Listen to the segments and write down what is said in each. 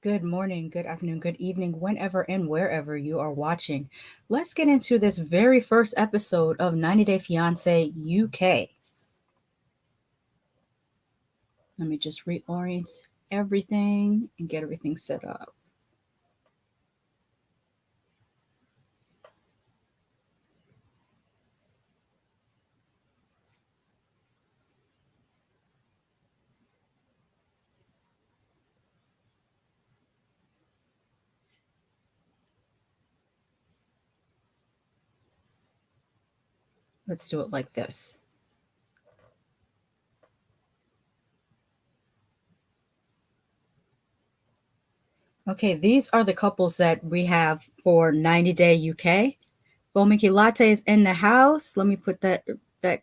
Good morning, good afternoon, good evening, whenever and wherever you are watching. Let's get into this very first episode of 90 Day Fiance UK. Let me just reorient everything and get everything set up. Let's do it like this. Okay, these are the couples that we have for 90 Day UK. Fomiki Latte is in the house. Let me put that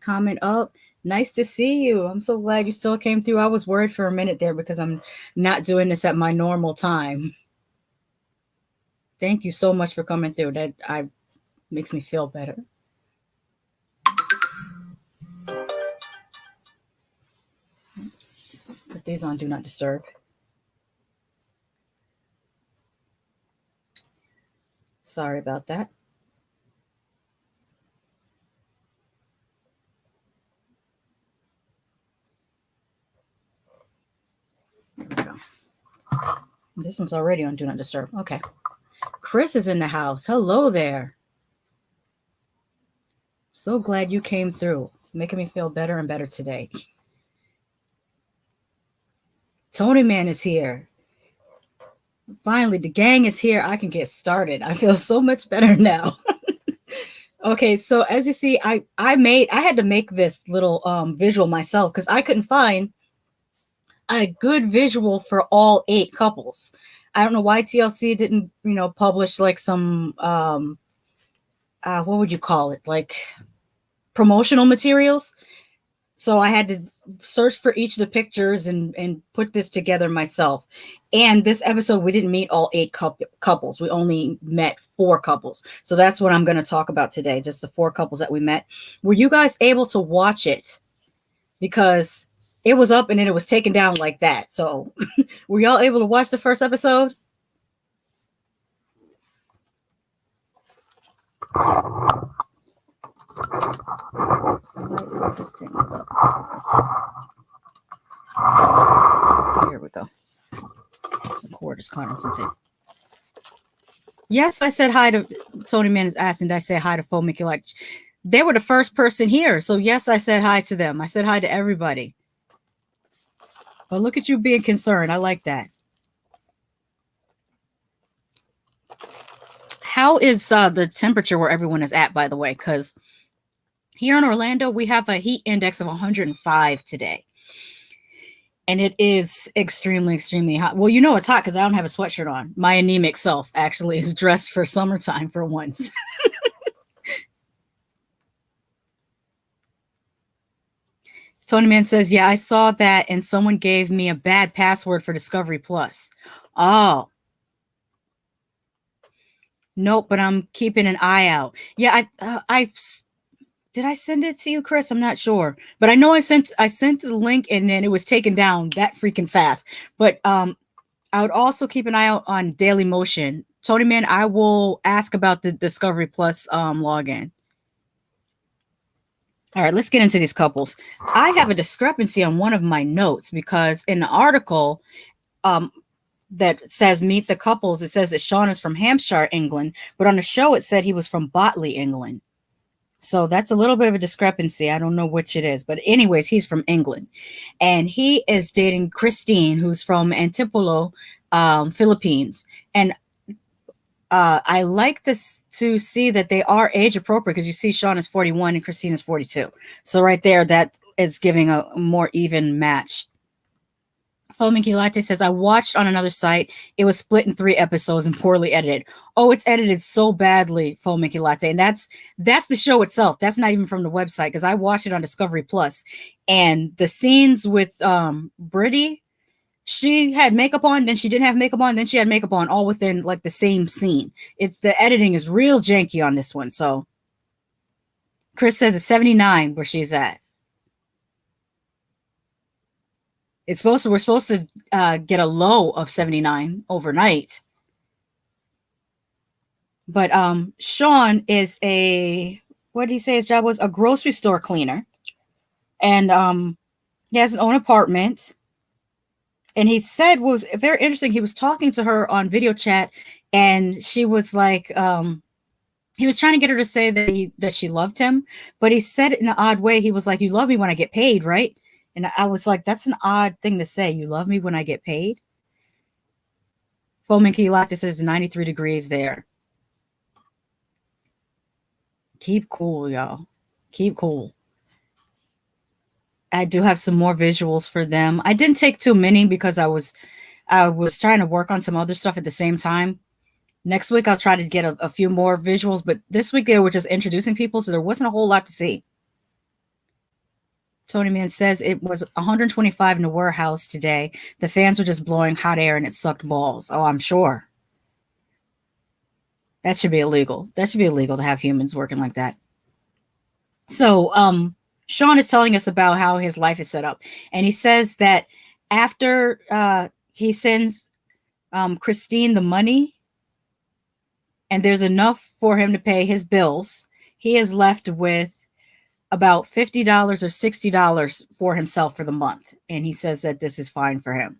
comment up. Nice to see you. I'm so glad you still came through. I was worried for a minute there because I'm not doing this at my normal time. Thank you so much for coming through. That makes me feel better. Oops. Put these on Do Not Disturb. Sorry about that. There we go. This one's already on Do Not Disturb. Okay. Chris is in the house. Hello there. So glad you came through. Making me feel better and better today. Tony Man is here. Finally, the gang is here. I can get started. I feel so much better now. Okay, so as you see, I had to make this little visual myself because I couldn't find a good visual for all 8 couples. I don't know why TLC didn't, publish like some what would you call it? Like promotional materials. So I had to search for each of the pictures and put this together myself. And this episode, we didn't meet all 8 couples. We only met 4 couples. So that's what I'm going to talk about today, just the 4 couples that we met. Were you guys able to watch it? Because it was up and then it was taken down like that. So were y'all able to watch the first episode? Here we go. The cord is caught on something. Yes, I said hi to Tony Man is asking. Did I say hi to Fo Mickey? Like, they were the first person here. So yes, I said hi to them. I said hi to everybody. But look at you being concerned. I like that. How is the temperature where everyone is at, by the way? Because here in Orlando, we have a heat index of 105 today. And it is extremely, extremely hot. Well, you know it's hot because I don't have a sweatshirt on. My anemic self actually is dressed for summertime for once. Tony Man says, yeah, I saw that and someone gave me a bad password for Discovery Plus. Oh. Nope, but I'm keeping an eye out. Yeah, I did I send it to you, Chris? I'm not sure. But I know I sent the link and then it was taken down that freaking fast. But I would also keep an eye out on Daily Motion. Tony Man, I will ask about the Discovery Plus login. All right, let's get into these couples. I have a discrepancy on one of my notes because in the article that says meet the couples, it says that Shaun is from Hampshire, England, but on the show it said he was from Botley, England. So that's a little bit of a discrepancy. I don't know which it is, but anyways, he's from England and he is dating Christine, who's from Antipolo, Philippines. And I like this to see that they are age appropriate because you see Shaun is 41 and Christine is 42. So right there, that is giving a more even match. Fominky Latte says, I watched on another site. It was split in 3 episodes and poorly edited. Oh, it's edited so badly, Fominky Latte. And that's the show itself. That's not even from the website because I watched it on Discovery Plus. And the scenes with Bridie, she had makeup on, then she didn't have makeup on, then she had makeup on, all within like the same scene. It's the editing is real janky on this one. So Chris says it's 79 where she's at. We're supposed to get a low of 79 overnight. But Shaun is what did he say his job was? A grocery store cleaner. And he has his own apartment. And he said was very interesting. He was talking to her on video chat, and she was like, he was trying to get her to say that she loved him, but he said it in an odd way. He was like, "You love me when I get paid, right?" And I was like, "That's an odd thing to say. You love me when I get paid." Fominky Latte says 93 degrees there. Keep cool, y'all. Keep cool. I do have some more visuals for them. I didn't take too many because I was trying to work on some other stuff at the same time. Next week, I'll try to get a few more visuals, but this week they were just introducing people, so there wasn't a whole lot to see. Tony Man says it was 125 in the warehouse today. The fans were just blowing hot air and it sucked balls. Oh, I'm sure. That should be illegal. That should be illegal to have humans working like that. So, Shaun is telling us about how his life is set up. And he says that after he sends Christine the money and there's enough for him to pay his bills, he is left with about $50 or $60 for himself for the month. And he says that this is fine for him.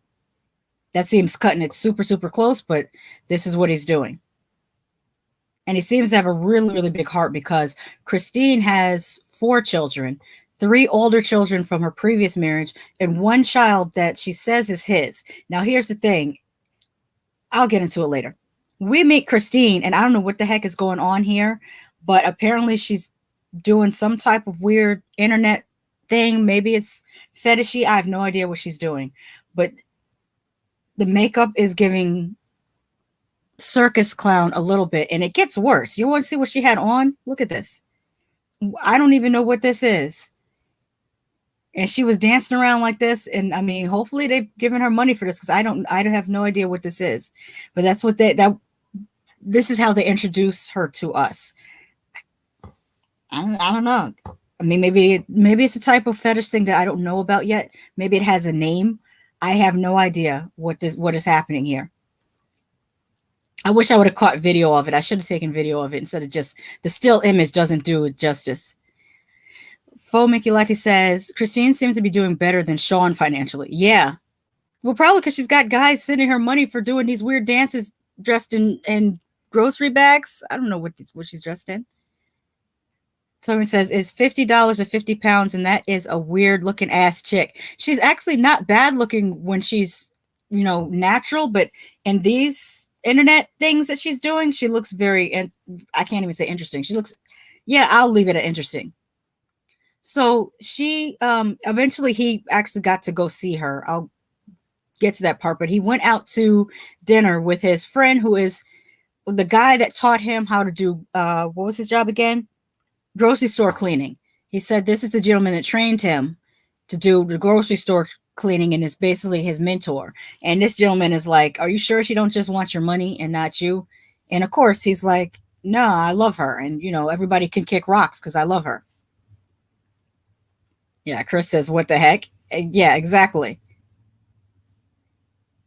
That seems cutting it super, super close, but this is what he's doing. And he seems to have a really, really big heart because Christine has 4 children, 3 older children from her previous marriage, and 1 child that she says is his. Now, here's the thing. I'll get into it later. We meet Christine, and I don't know what the heck is going on here, but apparently she's doing some type of weird internet thing. Maybe it's fetishy. I have no idea what she's doing. But the makeup is giving circus clown a little bit, and it gets worse. You want to see what she had on? Look at this. I don't even know what this is. And she was dancing around like this. And I mean, hopefully they've given her money for this because I don't have no idea what this is. But that's what this is how they introduce her to us. I don't know. I mean, maybe it's a type of fetish thing that I don't know about yet. Maybe it has a name. I have no idea what is happening here. I wish I would have caught video of it. I should have taken video of it instead of just the still image doesn't do it justice. Fominky Latte says, Christine seems to be doing better than Shaun financially. Yeah. Well, probably because she's got guys sending her money for doing these weird dances dressed in grocery bags. I don't know what she's dressed in. Tony says, it's $50 or 50 pounds, and that is a weird looking ass chick. She's actually not bad looking when she's, natural, but in these internet things that she's doing, she looks very, and I can't even say interesting. She looks, yeah, I'll leave it at interesting. So she, eventually he actually got to go see her. I'll get to that part, but he went out to dinner with his friend who is the guy that taught him how to do, what was his job again? Grocery store cleaning. He said this is the gentleman that trained him to do the grocery store cleaning and is basically his mentor. And this gentleman is like, are you sure she don't just want your money and not you? And of course he's like, no, I love her. And you know, everybody can kick rocks because I love her. Yeah, Chris says, what the heck? Yeah, exactly.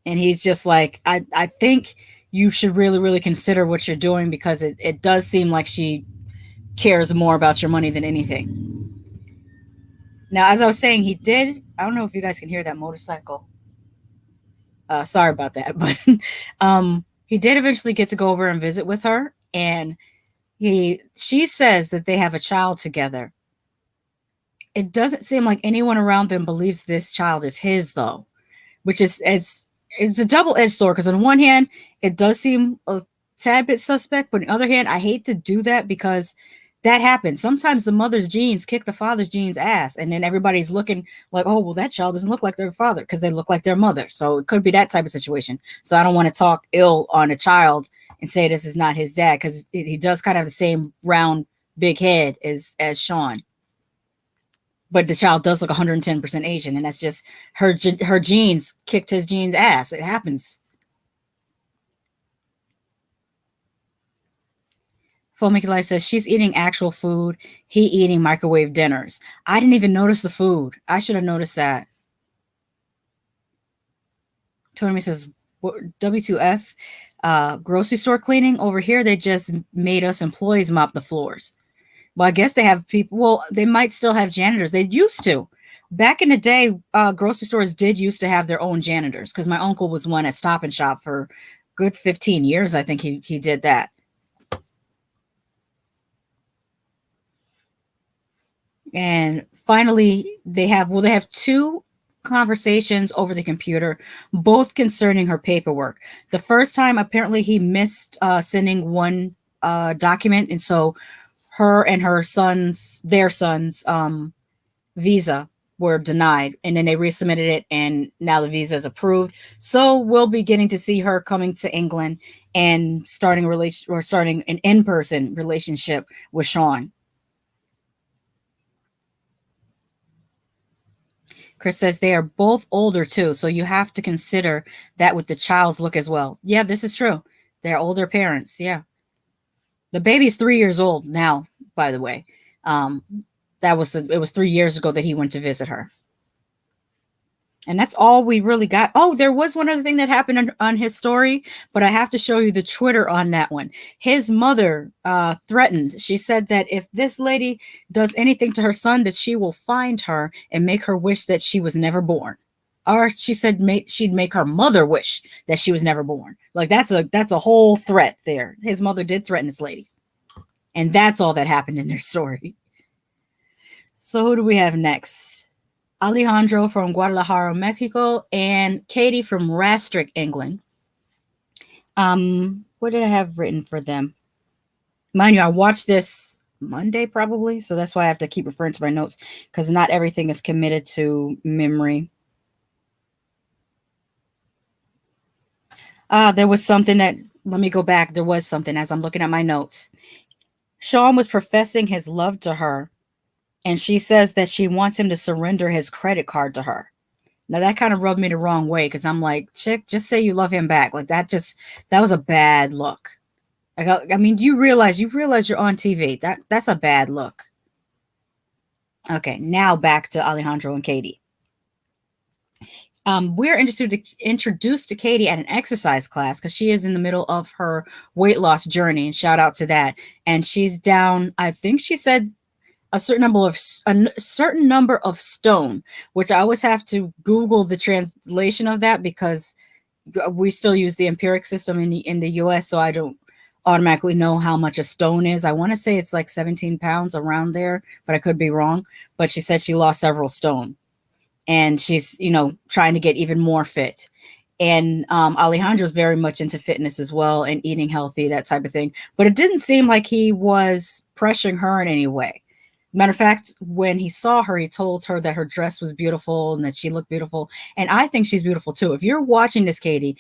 And he's just like, I think you should really, really consider what you're doing because it does seem like she cares more about your money than anything. Now, as I was saying, he did, I don't know if you guys can hear that motorcycle. Sorry about that, but he did eventually get to go over and visit with her. And she says that they have a child together. It doesn't seem like anyone around them believes this child is his, though, which is, it's a double-edged sword because on one hand, it does seem a tad bit suspect, but on the other hand, I hate to do that because that happens. Sometimes the mother's genes kick the father's genes ass, and then everybody's looking like, oh, well, that child doesn't look like their father because they look like their mother. So it could be that type of situation. So I don't want to talk ill on a child and say this is not his dad because he does kind of have the same round, big head as Shaun. But the child does look 110% Asian, and that's just her genes kicked his genes ass. It happens. Filmmaker Life says she's eating actual food. He eating microwave dinners. I didn't even notice the food. I should have noticed that. Tony says, W2F, grocery store cleaning. Over here, they just made us employees mop the floors. Well, I guess they have people. Well, they might still have janitors. They used to. Back in the day, grocery stores did used to have their own janitors because my uncle was one at Stop and Shop for good 15 years. I think he did that. And finally, they have two conversations over the computer, both concerning her paperwork. The first time, apparently, he missed sending one document, and so her and their son's visa were denied, and then they resubmitted it, and now the visa is approved. So we'll be getting to see her coming to England and starting an in-person relationship with Shaun. Chris says they are both older too, so you have to consider that with the child's look as well. Yeah, this is true. They're older parents. Yeah. The baby's 3 years old now, by the way. It was 3 years ago that he went to visit her. And that's all we really got. Oh, there was one other thing that happened on his story, but I have to show you the Twitter on that one. His mother threatened. She said that if this lady does anything to her son, that she will find her and make her wish that she was never born. Or she said she'd make her mother wish that she was never born. Like that's a whole threat there. His mother did threaten this lady. And that's all that happened in their story. So who do we have next? Alejandro from Guadalahara, Mexico, and Kadie from Rastrick, England. What did I have written for them? Mind you, I watched this Monday probably, so that's why I have to keep referring to my notes because not everything is committed to memory. There was something that, let me go back. There was something as I'm looking at my notes. Shaun was professing his love to her, and she says that she wants him to surrender his credit card to her. Now that kind of rubbed me the wrong way because I'm like, chick, just say you love him back. Like that was a bad look. I mean, you realize you're on TV. That's a bad look. Okay, now back to Alejandro and Kadie. We're introduced to Kadie at an exercise class because she is in the middle of her weight loss journey, and shout out to that. And she's down, I think she said a certain number of stone, which I always have to Google the translation of that because we still use the empiric system in the US, so I don't automatically know how much a stone is. I want to say it's like 17 pounds around there, but I could be wrong. But she said she lost several stone, and she's trying to get even more fit. And Alejandro's very much into fitness as well and eating healthy, that type of thing. But it didn't seem like he was pressuring her in any way. Matter of fact, when he saw her, he told her that her dress was beautiful and that she looked beautiful. And I think she's beautiful too. If you're watching this, Kadie,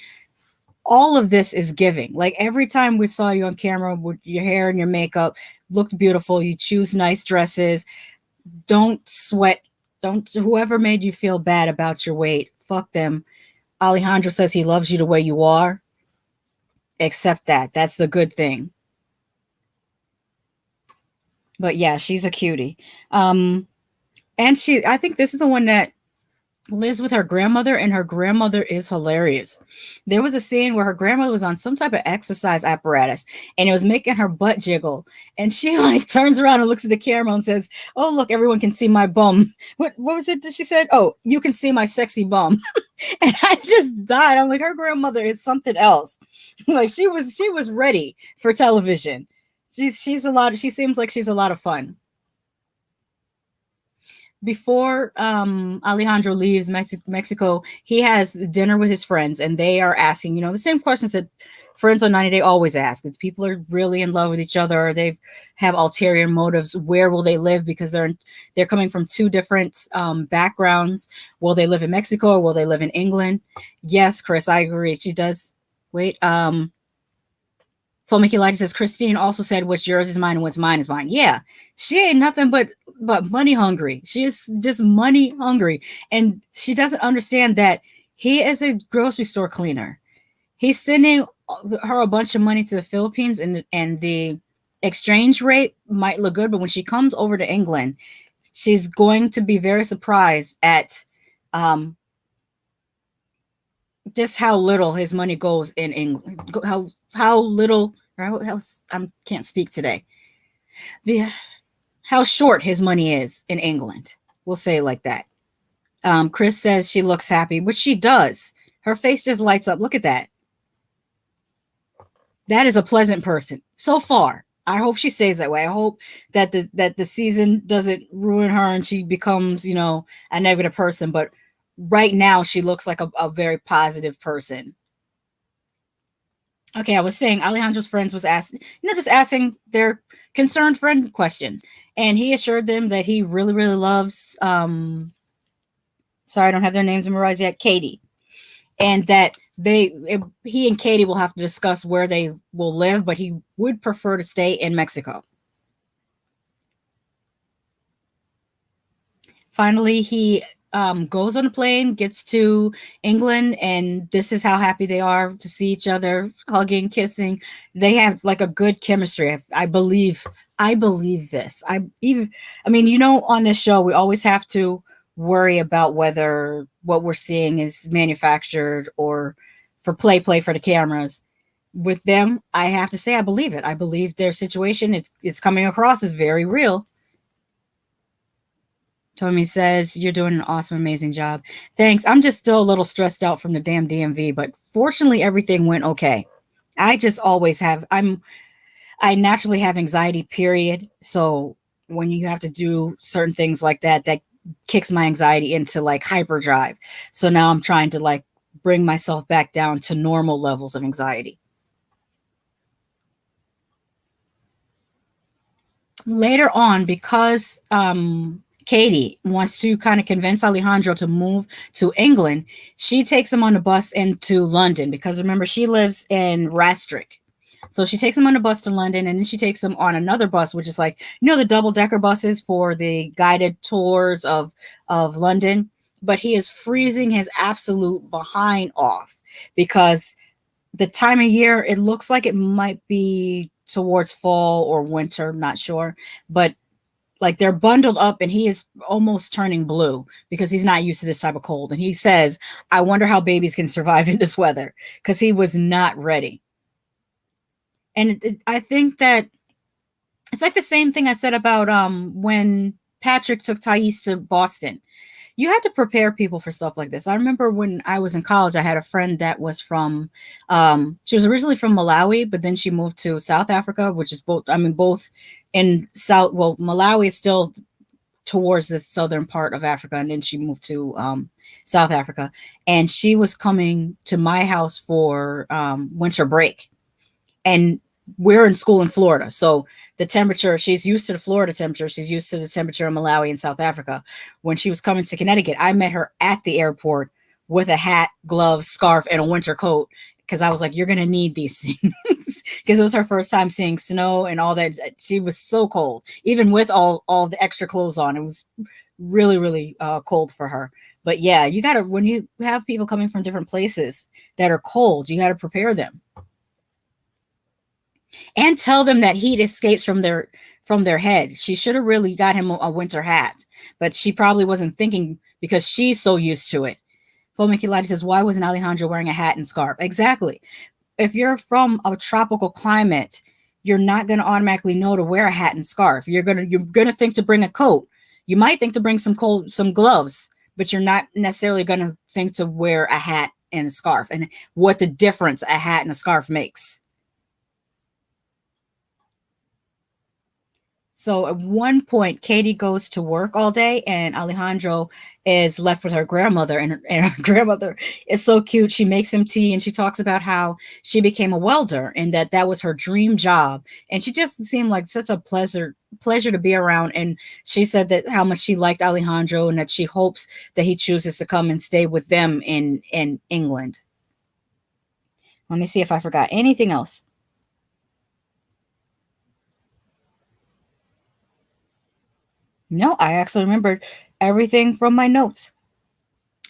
all of this is giving. Like every time we saw you on camera with your hair and your makeup, looked beautiful. You choose nice dresses. Don't sweat. Don't, whoever made you feel bad about your weight, fuck them. Alejandro says he loves you the way you are. Accept that. That's the good thing. But yeah, she's a cutie. And I think this is the one that lives with her grandmother, and her grandmother is hilarious. There was a scene where her grandmother was on some type of exercise apparatus and it was making her butt jiggle. And she like turns around and looks at the camera and says, "Oh, look, everyone can see my bum." What was it that she said? "Oh, you can see my sexy bum." And I just died. I'm like, her grandmother is something else. Like she was ready for television. She seems like she's a lot of fun. Before Alejandro leaves Mexico, he has dinner with his friends, and they are asking, the same questions that friends on 90 Day always ask. If people are really in love with each other, or they have ulterior motives, where will they live? Because they're coming from two different backgrounds. Will they live in Mexico or will they live in England? Yes, Chris, I agree. She does. Wait, Fomikilaki says, Christine also said, what's yours is mine and what's mine is mine. Yeah, she ain't nothing but money hungry. She is just money hungry. And she doesn't understand that he is a grocery store cleaner. He's sending her a bunch of money to the Philippines, and the exchange rate might look good, but when she comes over to England, she's going to be very surprised at just how little his money goes in England. How little, I can't speak today. How short his money is in England. We'll say it like that. Chris says she looks happy, which she does. Her face just lights up. Look at that. That is a pleasant person so far. I hope she stays that way. I hope that the season doesn't ruin her and she becomes, a negative person. But right now, she looks like a very positive person. Okay, I was saying Alejandro's friends was asking, just asking their concerned friend questions. And he assured them that he really, really loves, sorry, I don't have their names memorized yet, Kadie. And that he and Kadie will have to discuss where they will live, but he would prefer to stay in Mexico. Finally, he goes on a plane, gets to England, and this is how happy they are to see each other, hugging, kissing. They have like a good chemistry. I believe this. On this show, we always have to worry about whether what we're seeing is manufactured or for play for the cameras. With them, I have to say I believe it. I believe their situation, it's coming across as very real. Tommy says, you're doing an awesome, amazing job. Thanks. I'm just still a little stressed out from the damn DMV, but fortunately everything went okay. I just always have, I naturally have anxiety, period. So when you have to do certain things like that, that kicks my anxiety into like hyperdrive. So now I'm trying to like bring myself back down to normal levels of anxiety. Later on, because Kadie wants to kind of convince Alejandro to move to England, she takes him on a bus into London, because remember, she lives in Rastrick. So she takes him on a bus to London, and then she takes him on another bus, which is like, the double-decker buses for the guided tours of London. But he is freezing his absolute behind off because the time of year, it looks like it might be towards fall or winter, not sure. But like they're bundled up and he is almost turning blue because he's not used to this type of cold. And he says, I wonder how babies can survive in this weather, because he was not ready. And I think that it's like the same thing I said about when Patrick took Thais to Boston. You had to prepare people for stuff like this. I remember when I was in college, I had a friend that was from, she was originally from Malawi, but then she moved to South Africa, which is both in South, well, Malawi is still towards the southern part of Africa, and then she moved to South Africa. And she was coming to my house for winter break, and we're in school in Florida, so the temperature, she's used to the Florida temperature, she's used to the temperature in Malawi and South Africa. When she was coming to Connecticut, I met her at the airport with a hat, gloves, scarf, and a winter coat, because I was like, you're gonna need these things, because it was her first time seeing snow and all that. She was so cold, even with all the extra clothes on. It was really, really cold for her. But yeah, you gotta, when you have people coming from different places that are cold, you gotta prepare them and tell them that heat escapes from their head. She should have really got him a winter hat, but she probably wasn't thinking, because she's so used to it. Fomiculati says, why wasn't Alejandro wearing a hat and scarf? Exactly. If you're from a tropical climate, you're not going to automatically know to wear a hat and scarf. You're gonna think to bring a coat. You might think to bring some gloves, but you're not necessarily going to think to wear a hat and a scarf, and what the difference a hat and a scarf makes. So at one point, Kadie goes to work all day, and Alejandro is left with her grandmother, and her grandmother is so cute. She makes him tea, and she talks about how she became a welder and that was her dream job. And she just seemed like such a pleasure to be around. And she said that how much she liked Alejandro, and that she hopes that he chooses to come and stay with them in England. Let me see if I forgot anything else. No, I actually remembered everything from my notes.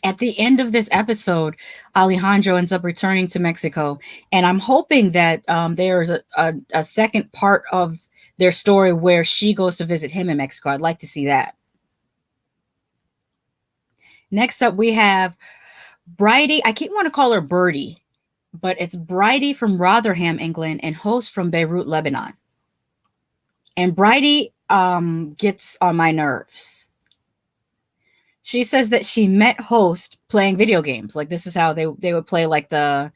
At the end of this episode, Alejandro ends up returning to Mexico, and I'm hoping that there's a second part of their story where she goes to visit him in Mexico. I'd like to see that. Next up, we have Bridie. I keep wanting to call her Birdie, but it's Bridie from Rotherham, England, and host from Beirut, Lebanon. And Bridie gets on my nerves. She says that she met host playing video games. Like, this is how they would play, like the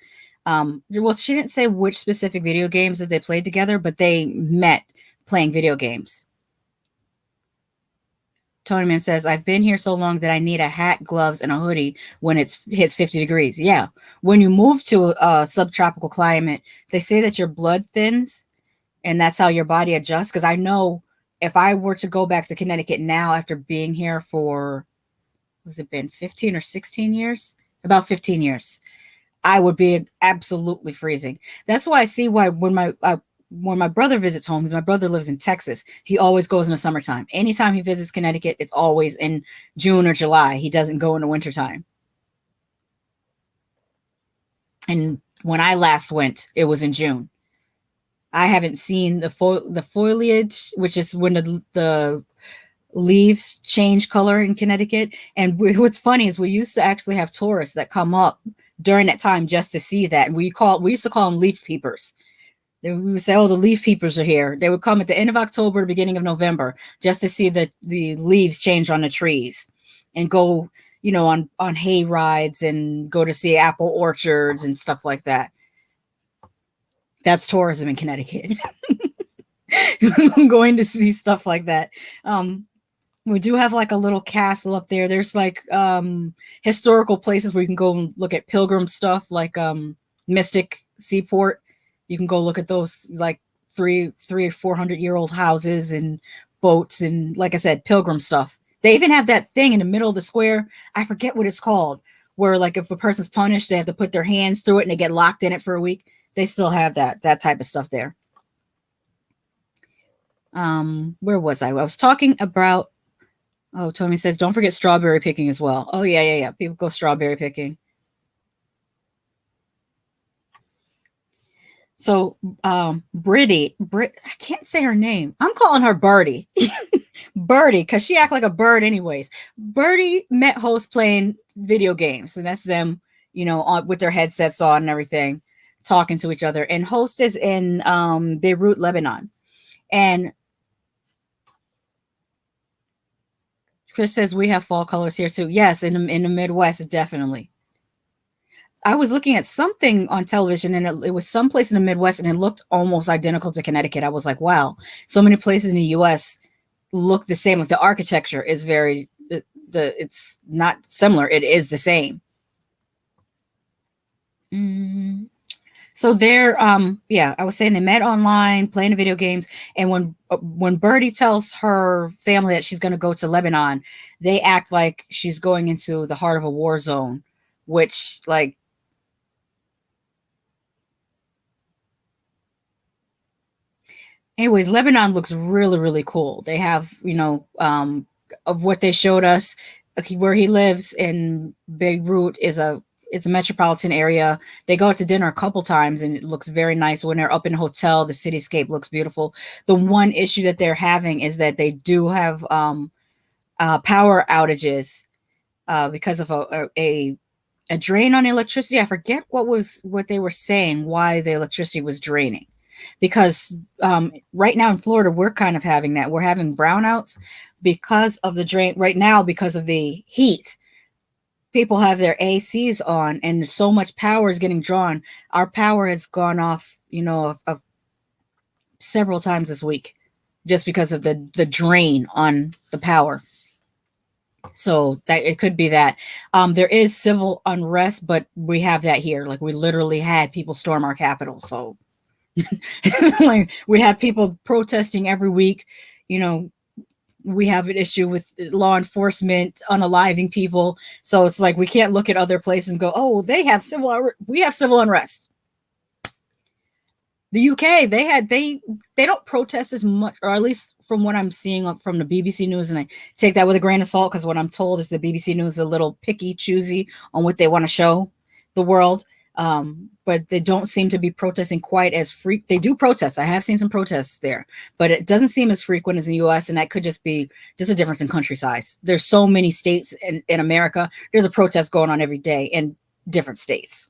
well, she didn't say which specific video games that they played together, but they met playing video games. Tony Man says, I've been here so long that I need a hat, gloves, and a hoodie when it hits 50 degrees. Yeah. When you move to a subtropical climate, they say that your blood thins, and that's how your body adjusts. Because I know if I were to go back to Connecticut now after being here for, has it been 15 or 16 years? About 15 years. I would be absolutely freezing. That's why I see why when my brother visits home, because my brother lives in Texas, he always goes in the summertime. Anytime he visits Connecticut, it's always in June or July. He doesn't go in the wintertime. And when I last went, it was in June. I haven't seen the foliage, which is when the leaves change color in Connecticut. And what's funny is we used to actually have tourists that come up during that time just to see that. And we used to call them leaf peepers. We would say, oh, the leaf peepers are here. They would come at the end of October, the beginning of November, just to see the leaves change on the trees, and go, on hay rides and go to see apple orchards and stuff like that. That's tourism in Connecticut. I'm going to see stuff like that. We do have like a little castle up there. There's like historical places where you can go and look at pilgrim stuff, like Mystic Seaport. You can go look at those like 300 or 400-year-old houses and boats, and like I said, pilgrim stuff. They even have that thing in the middle of the square. I forget what it's called, where like if a person's punished, they have to put their hands through it and they get locked in it for a week. They still have that type of stuff there. Where was I? I was talking about, oh, Tommy says, don't forget strawberry picking as well. Oh, yeah. People go strawberry picking. So, Bridie, I can't say her name. I'm calling her Birdie. Birdie, because she acts like a bird anyways. Birdie met host playing video games, and that's them, with their headsets on and everything, talking to each other. And host is in Beirut, Lebanon. And Chris says we have fall colors here too. Yes, in the Midwest, definitely. I was looking at something on television, and it was someplace in the Midwest, and it looked almost identical to Connecticut. I was like, wow, so many places in the U.S. look the same. Like the architecture is very it's not similar. It is the same. So they're yeah, I was saying they met online playing the video games, and when Bridie tells her family that she's going to go to Lebanon, they act like she's going into the heart of a war zone, which like anyways, Lebanon looks really, really cool. They have, of what they showed us, where he lives in Beirut it's a metropolitan area. They go out to dinner a couple times and it looks very nice. When they're up in a hotel, the cityscape looks beautiful. The one issue that they're having is that they do have power outages because of a drain on electricity. I forget what they were saying, why the electricity was draining. Because right now in Florida, we're kind of having that. We're having brownouts because of the drain right now, because of the heat. People have their ACs on and so much power is getting drawn. Our power has gone off, of several times this week just because of the drain on the power. So that it could be that there is civil unrest, but we have that here. Like we literally had people storm our capital. So like we have people protesting every week. We have an issue with law enforcement unaliving people. So it's like we can't look at other places and go, oh, we have civil unrest. The UK, they don't protest as much, or at least from what I'm seeing from the BBC News, and I take that with a grain of salt because what I'm told is the BBC News is a little picky, choosy on what they want to show the world. But they don't seem to be protesting quite as they do protest. I have seen some protests there, but it doesn't seem as frequent as in the US, and that could just be just a difference in country size. There's so many states in America. There's a protest going on every day in different states.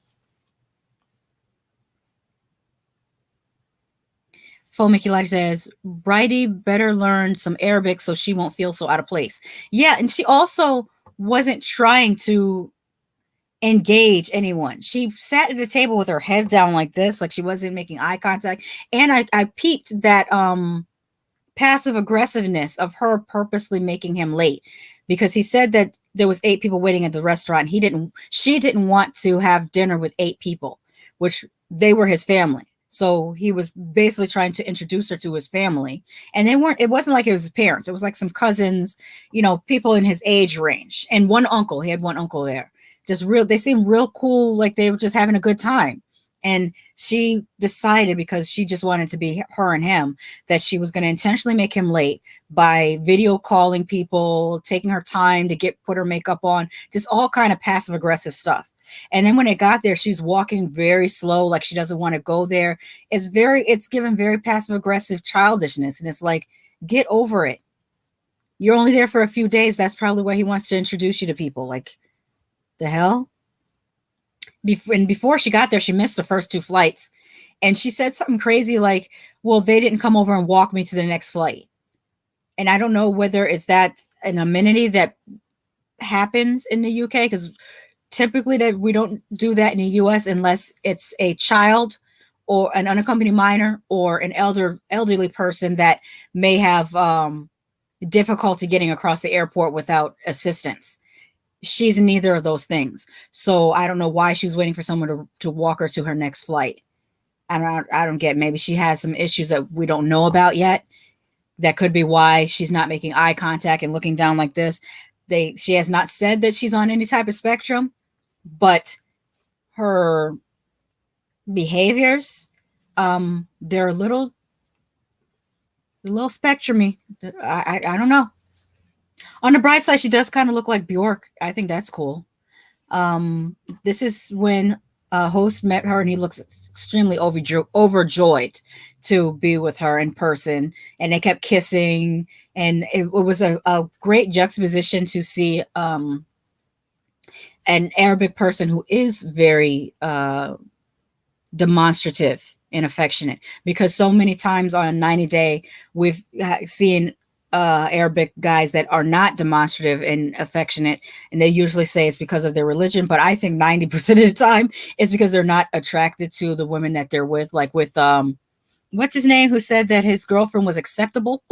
Fomikilati says, Bridie better learn some Arabic so she won't feel so out of place. Yeah, and she also wasn't trying to engage anyone. She sat at the table with her head down like this, like she wasn't making eye contact. And I peeped that passive aggressiveness of her purposely making him late, because he said that there was 8 people waiting at the restaurant. She didn't want to have dinner with 8 people, which they were his family. So he was basically trying to introduce her to his family. And it wasn't like it was his parents. It was like some cousins, people in his age range. And one uncle, he had one uncle there. They seemed real cool, like they were just having a good time. And she decided, because she just wanted to be her and him, that she was going to intentionally make him late by video calling people, taking her time to put her makeup on, just all kind of passive aggressive stuff. And then when it got there, she's walking very slow, like she doesn't want to go there. It's given very passive aggressive childishness. And it's like, get over it. You're only there for a few days. That's probably why he wants to introduce you to people. Like, the hell? Before she got there, she missed the first 2 flights. And she said something crazy like, well, they didn't come over and walk me to the next flight. And I don't know whether it's that an amenity that happens in the UK, because typically that we don't do that in the US unless it's a child or an unaccompanied minor or an elderly person that may have difficulty getting across the airport without assistance. She's neither of those things. So I don't know why she was waiting for someone to walk her to her next flight. I don't get, maybe she has some issues that we don't know about yet. That could be why she's not making eye contact and looking down like this. She has not said that she's on any type of spectrum, but her behaviors, they're a little spectrumy. I don't know. On the bright side, she does kind of look like Bjork. I think that's cool. This is when host met her, and he looks extremely overjoyed to be with her in person, and they kept kissing, and it was a great juxtaposition to see an Arabic person who is very demonstrative and affectionate, because so many times on 90 Day we've seen Arabic guys that are not demonstrative and affectionate, and they usually say it's because of their religion, but I think 90% of the time it's because they're not attracted to the women that they're with. Like with what's his name, who said that his girlfriend was acceptable.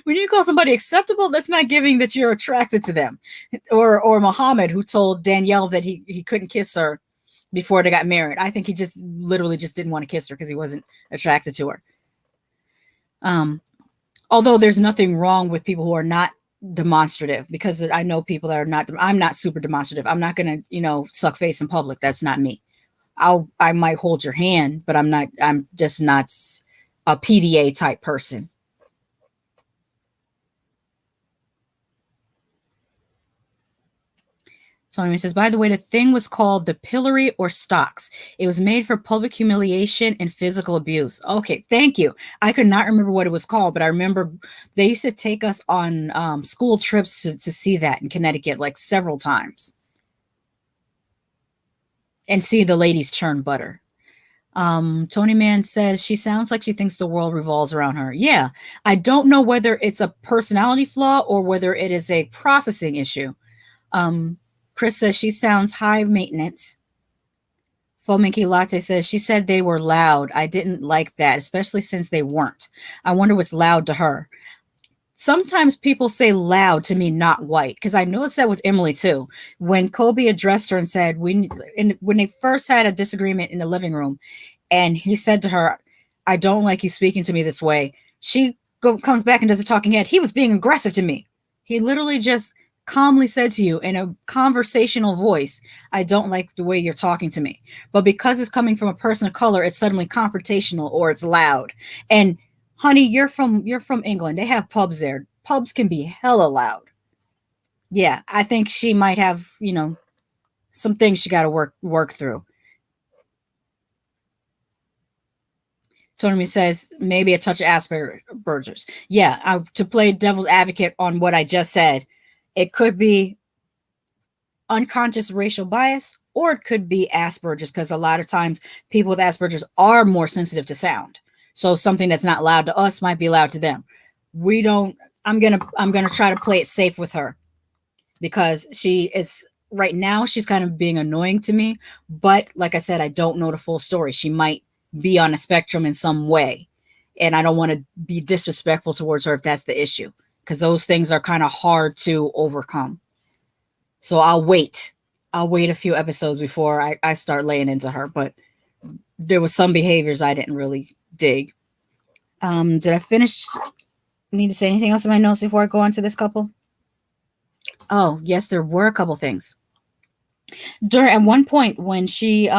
When you call somebody acceptable, that's not giving that you're attracted to them. Or Muhammad, who told Danielle that he couldn't kiss her before they got married. I think he just literally just didn't want to kiss her because he wasn't attracted to her. Although there's nothing wrong with people who are not demonstrative, because I know people that are not. I'm not super demonstrative. I'm not gonna, suck face in public. That's not me. I might hold your hand, but I'm just not a PDA type person. Tony says, by the way, the thing was called the pillory or stocks. It was made for public humiliation and physical abuse. Okay, thank you. I could not remember what it was called, but I remember they used to take us on school trips to see that in Connecticut, like several times. And see the ladies churn butter. Tony Man says, she sounds like she thinks the world revolves around her. Yeah, I don't know whether it's a personality flaw or whether it is a processing issue. Chris says she sounds high maintenance. Fominky Latte says she said they were loud. I didn't like that, especially since they weren't. I wonder what's loud to her. Sometimes people say loud to mean not white, because I noticed that with Emily too. When Kobe addressed her and said, when they first had a disagreement in the living room, and he said to her, I don't like you speaking to me this way. She comes back and does a talking head. He was being aggressive to me. He literally just calmly said to you in a conversational voice, I don't like the way you're talking to me. But because it's coming from a person of color, it's suddenly confrontational or it's loud. And honey, you're from England. They have pubs there. Pubs can be hella loud. Yeah, I think she might have, some things she got to work through. Tony says maybe a touch of Asperger's. Yeah, to play devil's advocate on what I just said, it could be unconscious racial bias, or it could be Asperger's, because a lot of times people with Asperger's are more sensitive to sound. So something that's not loud to us might be loud to them. I'm gonna try to play it safe with her, because she is right now, she's kind of being annoying to me. But like I said, I don't know the full story. She might be on a spectrum in some way, and I don't want to be disrespectful towards her if that's the issue, because those things are kind of hard to overcome. So I'll wait a few episodes before I start laying into her. But there was some behaviors I didn't really dig. Did I need to say anything else in my notes before I go on to this couple? Oh, yes, there were a couple things. At one point when she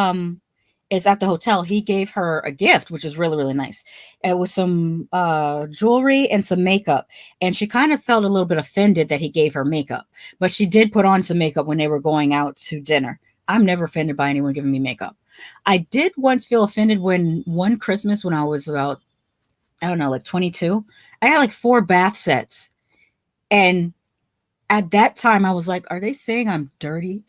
is at the hotel, he gave her a gift, which is really, really nice. It was some jewelry and some makeup. And she kind of felt a little bit offended that he gave her makeup. But she did put on some makeup when they were going out to dinner. I'm never offended by anyone giving me makeup. I did once feel offended when one Christmas, when I was about, I don't know, like 22, I had like 4 bath sets. And at that time, I was like, are they saying I'm dirty?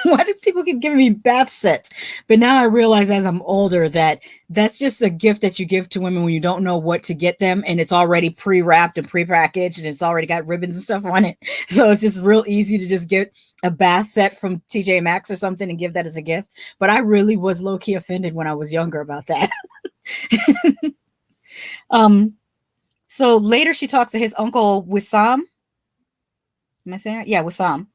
Why do people keep giving me bath sets? But now I realize as I'm older that that's just a gift that you give to women when you don't know what to get them. And it's already pre-wrapped and pre-packaged and it's already got ribbons and stuff on it. So it's just real easy to just get a bath set from TJ Maxx or something and give that as a gift. But I really was low-key offended when I was younger about that. So later she talks to his uncle Wissam. Am I saying it? Yeah, Wissam.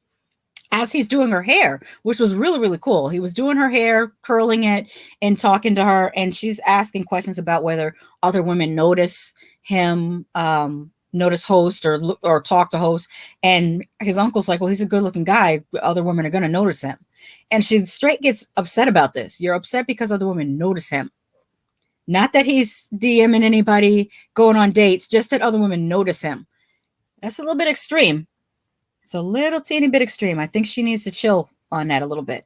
As he's doing her hair, which was really, really cool. He was doing her hair, curling it, and talking to her. And she's asking questions about whether other women notice him, notice Host or talk to Host. And his uncle's like, well, he's a good looking guy. Other women are going to notice him. And she straight gets upset about this. You're upset because other women notice him. Not that he's DMing anybody, going on dates, just that other women notice him. That's a little bit extreme. It's a little teeny bit extreme. I think she needs to chill on that a little bit.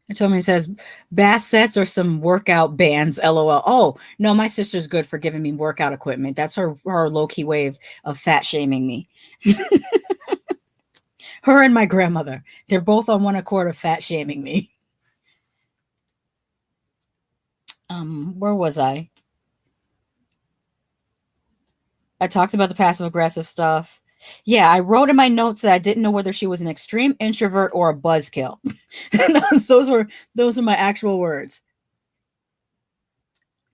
And Tommy says, bath sets or some workout bands, LOL. Oh, no, my sister's good for giving me workout equipment. That's her low-key way of fat shaming me. Her and my grandmother. They're both on one accord of fat shaming me. Where was I? I talked about the passive aggressive stuff. Yeah, I wrote in my notes that I didn't know whether she was an extreme introvert or a buzzkill. Those are my actual words.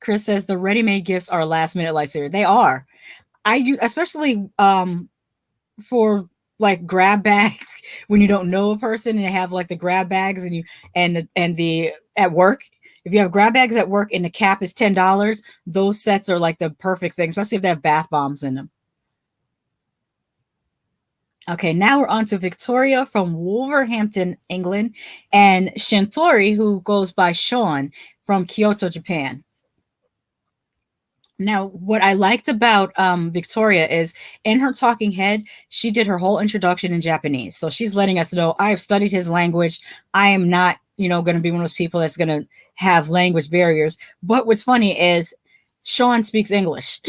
Chris says the ready-made gifts are a last-minute lifesaver. They are. I use, especially for like grab bags when you don't know a person and they have like the grab bags and the at work. If you have grab bags at work and the cap is $10, those sets are like the perfect thing, especially if they have bath bombs in them. Okay, now we're on to Victoria from Wolverhampton, England, and Shintori, who goes by Shaun from Kyoto, Japan. Now, what I liked about Victoria is in her talking head, she did her whole introduction in Japanese. So she's letting us know, I have studied his language. I am not, going to be one of those people that's going to have language barriers. But what's funny is Shaun speaks English.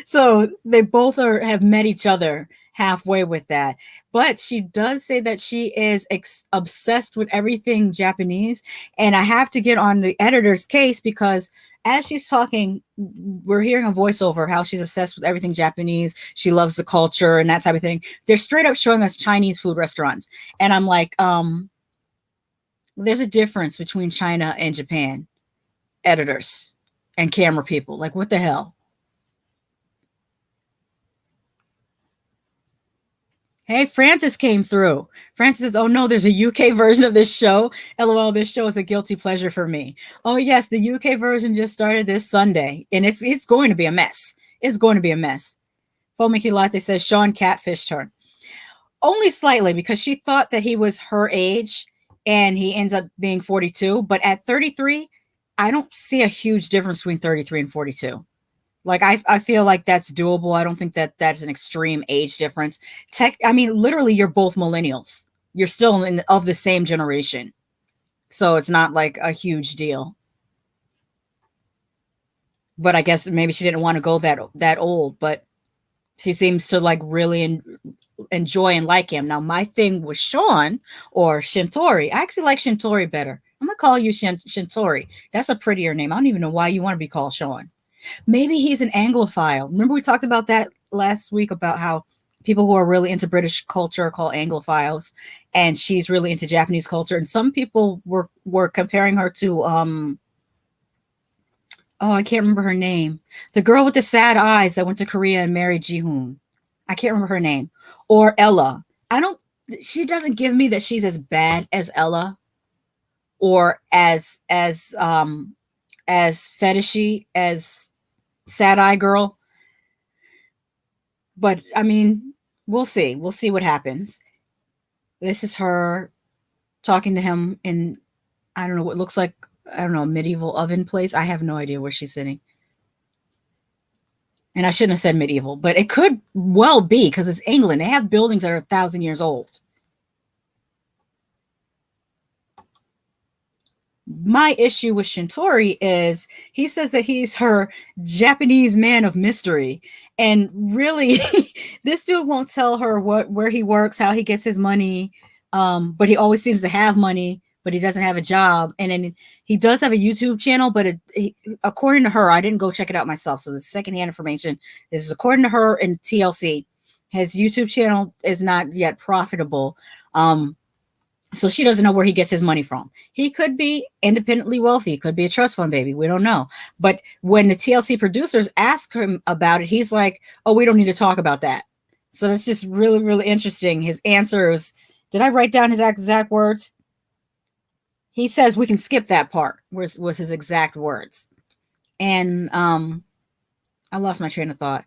So they both have met each other halfway with that. But she does say that she is obsessed with everything Japanese. And I have to get on the editor's case because as she's talking, we're hearing a voiceover of how she's obsessed with everything Japanese. She loves the culture and that type of thing. They're straight up showing us Chinese food restaurants. And I'm like, there's a difference between China and Japan editors and camera people. Like, what the hell? Hey, Francis came through. Francis says, oh no, there's a UK version of this show. LOL, this show is a guilty pleasure for me. Oh yes, the UK version just started this Sunday, and it's going to be a mess. It's going to be a mess. Fomiki Latte says, Shaun catfished her. Only slightly, because she thought that he was her age, and he ends up being 42. But at 33, I don't see a huge difference between 33 and 42. Like, I feel like that's doable. I don't think that that's an extreme age difference. Literally, you're both millennials. You're still of the same generation. So it's not like a huge deal. But I guess maybe she didn't want to go that old. But she seems to like really enjoy and like him. Now, my thing with Shaun or Shintori, I actually like Shintori better. I'm going to call you Shintori. That's a prettier name. I don't even know why you want to be called Shaun. Maybe he's an Anglophile. Remember we talked about that last week about how people who are really into British culture are called Anglophiles, and she's really into Japanese culture. And some people were comparing her to I can't remember her name. The girl with the sad eyes that went to Korea and married Ji-hoon. I can't remember her name. Or Ella. She doesn't give me that she's as bad as Ella or as fetishy as Sad Eye Girl. But I mean, we'll see. We'll see what happens. This is her talking to him in, I don't know what looks like, I don't know, a medieval oven place. I have no idea where she's sitting. And I shouldn't have said medieval, but it could well be because it's England. They have buildings that are 1,000 years old. My issue with Shintori is he says that he's her Japanese man of mystery. And really, this dude won't tell her where he works, how he gets his money. But he always seems to have money, but he doesn't have a job. And then he does have a YouTube channel, but according to her, I didn't go check it out myself. So the secondhand information is according to her and TLC, his YouTube channel is not yet profitable. So she doesn't know where he gets his money from. He could be independently wealthy. Could be a trust fund baby. We don't know. But when the TLC producers ask him about it, he's like, oh, we don't need to talk about that. So that's just really, really interesting. His answer was, did I write down his exact words? He says we can skip that part, was his exact words. And I lost my train of thought.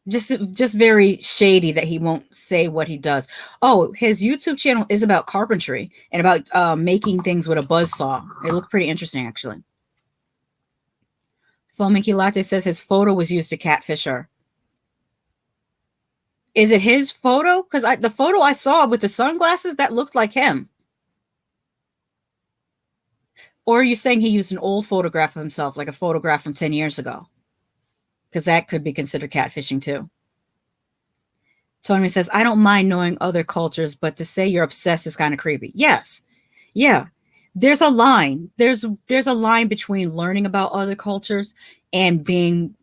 Just very shady that he won't say what he does. Oh, his YouTube channel is about carpentry and about making things with a buzzsaw. It looked pretty interesting, actually. Fomiki Latte says his photo was used to catfish her. Is it his photo? Because the photo I saw with the sunglasses, that looked like him. Or are you saying he used an old photograph of himself, like a photograph from 10 years ago? Because that could be considered catfishing too. Tony says, I don't mind knowing other cultures, but to say you're obsessed is kind of creepy. Yes. Yeah. There's a line. There's a line between learning about other cultures and being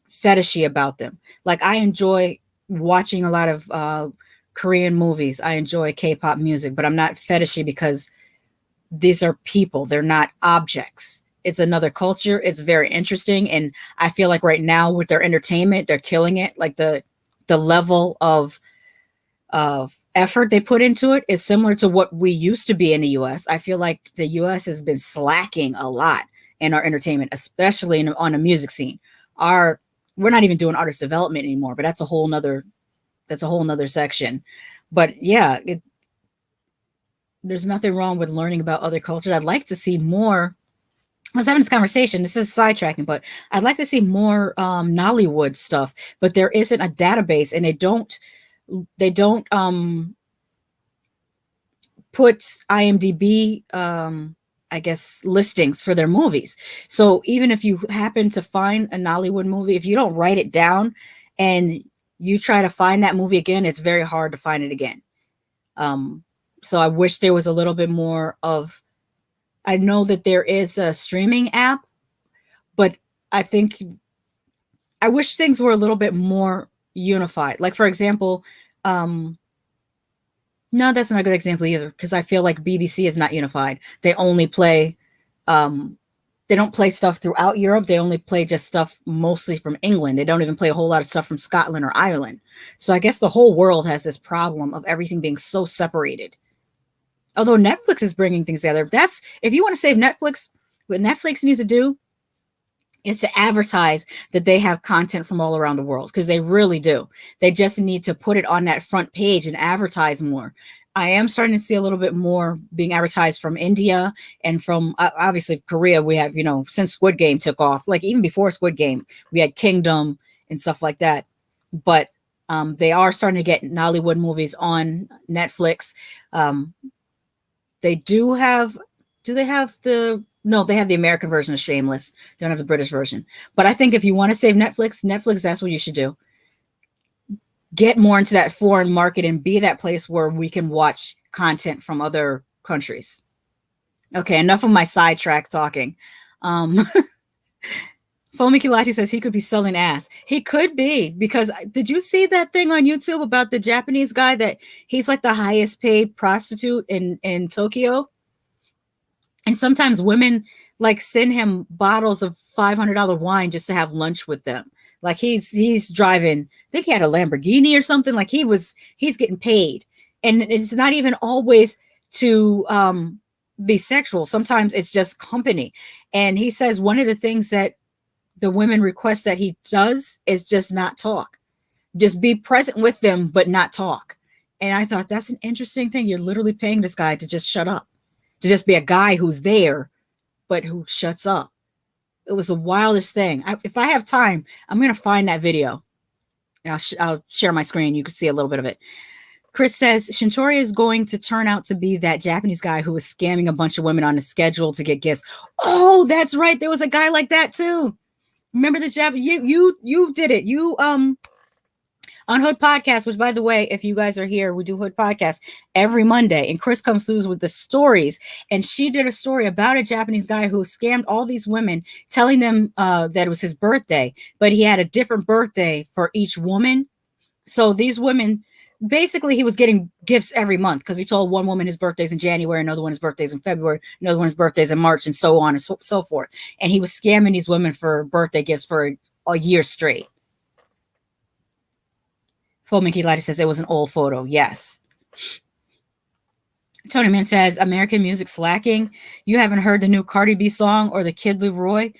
fetishy about them. Like, I enjoy watching a lot of Korean movies. I enjoy K-pop music, but I'm not fetishy because these are people. They're not objects. It's another culture. It's very interesting. And I feel like right now with their entertainment, they're killing it. Like the level of effort they put into it is similar to what we used to be in the US. I feel like the US has been slacking a lot in our entertainment, especially on the music scene. We're not even doing artist development anymore, but that's a whole nother section. But yeah, there's nothing wrong with learning about other cultures. I'd like to see more. I was having this conversation. This is sidetracking, but I'd like to see more Nollywood stuff. But there isn't a database, and they don't put IMDb, I guess, listings for their movies. So even if you happen to find a Nollywood movie, if you don't write it down and you try to find that movie again, it's very hard to find it again. So I wish there was a little bit more of, I know that there is a streaming app, but I wish things were a little bit more unified. Like, for example, no, that's not a good example either, because I feel like BBC is not unified. They only play, they don't play stuff throughout Europe. They only play just stuff mostly from England. They don't even play a whole lot of stuff from Scotland or Ireland. So I guess the whole world has this problem of everything being so separated. Although Netflix is bringing things together. If you want to save Netflix, what Netflix needs to do is to advertise that they have content from all around the world, because they really do. They just need to put it on that front page and advertise more. I am starting to see a little bit more being advertised from India and from obviously Korea. We have, since Squid Game took off, like even before Squid Game, we had Kingdom and stuff like that. But they are starting to get Nollywood movies on Netflix. They do have, they have the American version of Shameless. They don't have the British version. But I think if you want to save Netflix, that's what you should do. Get more into that foreign market and be that place where we can watch content from other countries. Okay, enough of my sidetrack talking. Foamy Kilati says he could be selling ass. He could be, because did you see that thing on YouTube about the Japanese guy that he's like the highest paid prostitute in Tokyo? And sometimes women like send him bottles of $500 wine just to have lunch with them. Like he's driving, I think he had a Lamborghini or something. Like he's getting paid. And it's not even always to be sexual. Sometimes it's just company. And he says one of the things that the women request that he does is just not talk. Just be present with them, but not talk. And I thought that's an interesting thing. You're literally paying this guy to just shut up, to just be a guy who's there, but who shuts up. It was the wildest thing. If I have time, I'm going to find that video. I'll share my screen. You can see a little bit of it. Chris says, Shintori is going to turn out to be that Japanese guy who was scamming a bunch of women on a schedule to get gifts. Oh, that's right. There was a guy like that too. Remember the you did it. You on Hood Podcast, which by the way, if you guys are here, we do Hood Podcast every Monday, and Chris comes through with the stories. And she did a story about a Japanese guy who scammed all these women, telling them that it was his birthday, but he had a different birthday for each woman. So these women, basically, he was getting gifts every month, because he told one woman his birthday's in January, another one his birthday's in February, another one his birthday's in March, and so on and so forth. And he was scamming these women for birthday gifts for a year straight. Full Mickey Lighty says it was an old photo. Yes. Tony Man says American music slacking. You haven't heard the new Cardi B song or the Kid Leroy?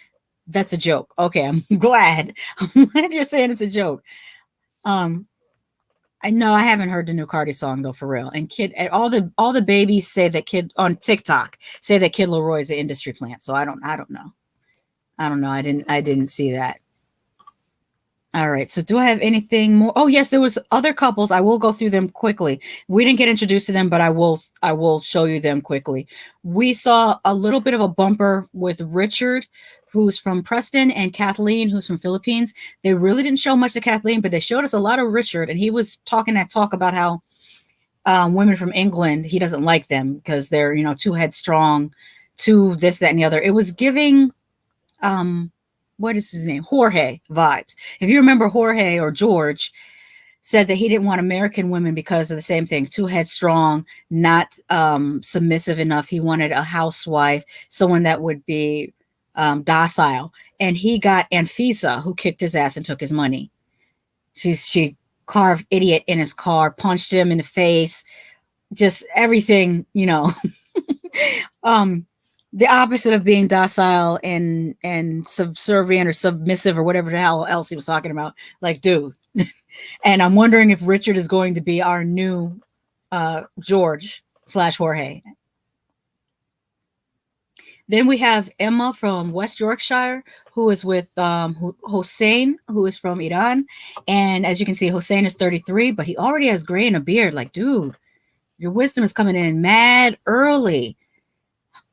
That's a joke. Okay, I'm glad. I'm glad you're saying it's a joke. I know I haven't heard the new Cardi song though, for real. And all the babies say that Kid on TikTok say that Kid Leroy is an industry plant. So I don't know. I didn't see that. All right. So do I have anything more? Oh yes, there was other couples. I will go through them quickly. We didn't get introduced to them, but I will show you them quickly. We saw a little bit of a bumper with Richard, who's from Preston, and Kathleen, who's from Philippines. They really didn't show much of Kathleen, but they showed us a lot of Richard, and he was talking that talk about how women from England, he doesn't like them because they're, too headstrong, too this, that, and the other. It was giving what is his name? Jorge vibes. If you remember, Jorge or George said that he didn't want American women because of the same thing, too headstrong, not submissive enough. He wanted a housewife, someone that would be docile, and he got Anfisa, who kicked his ass and took his money. She carved idiot in his car, punched him in the face, just everything, you know. The opposite of being docile and subservient or submissive or whatever the hell else he was talking about. Like, dude. And I'm wondering if Richard is going to be our new George / Jorge. Then we have Emma from West Yorkshire, who is with Hossein, who is from Iran. And as you can see, Hossein is 33, but he already has gray and a beard. Like, dude, your wisdom is coming in mad early.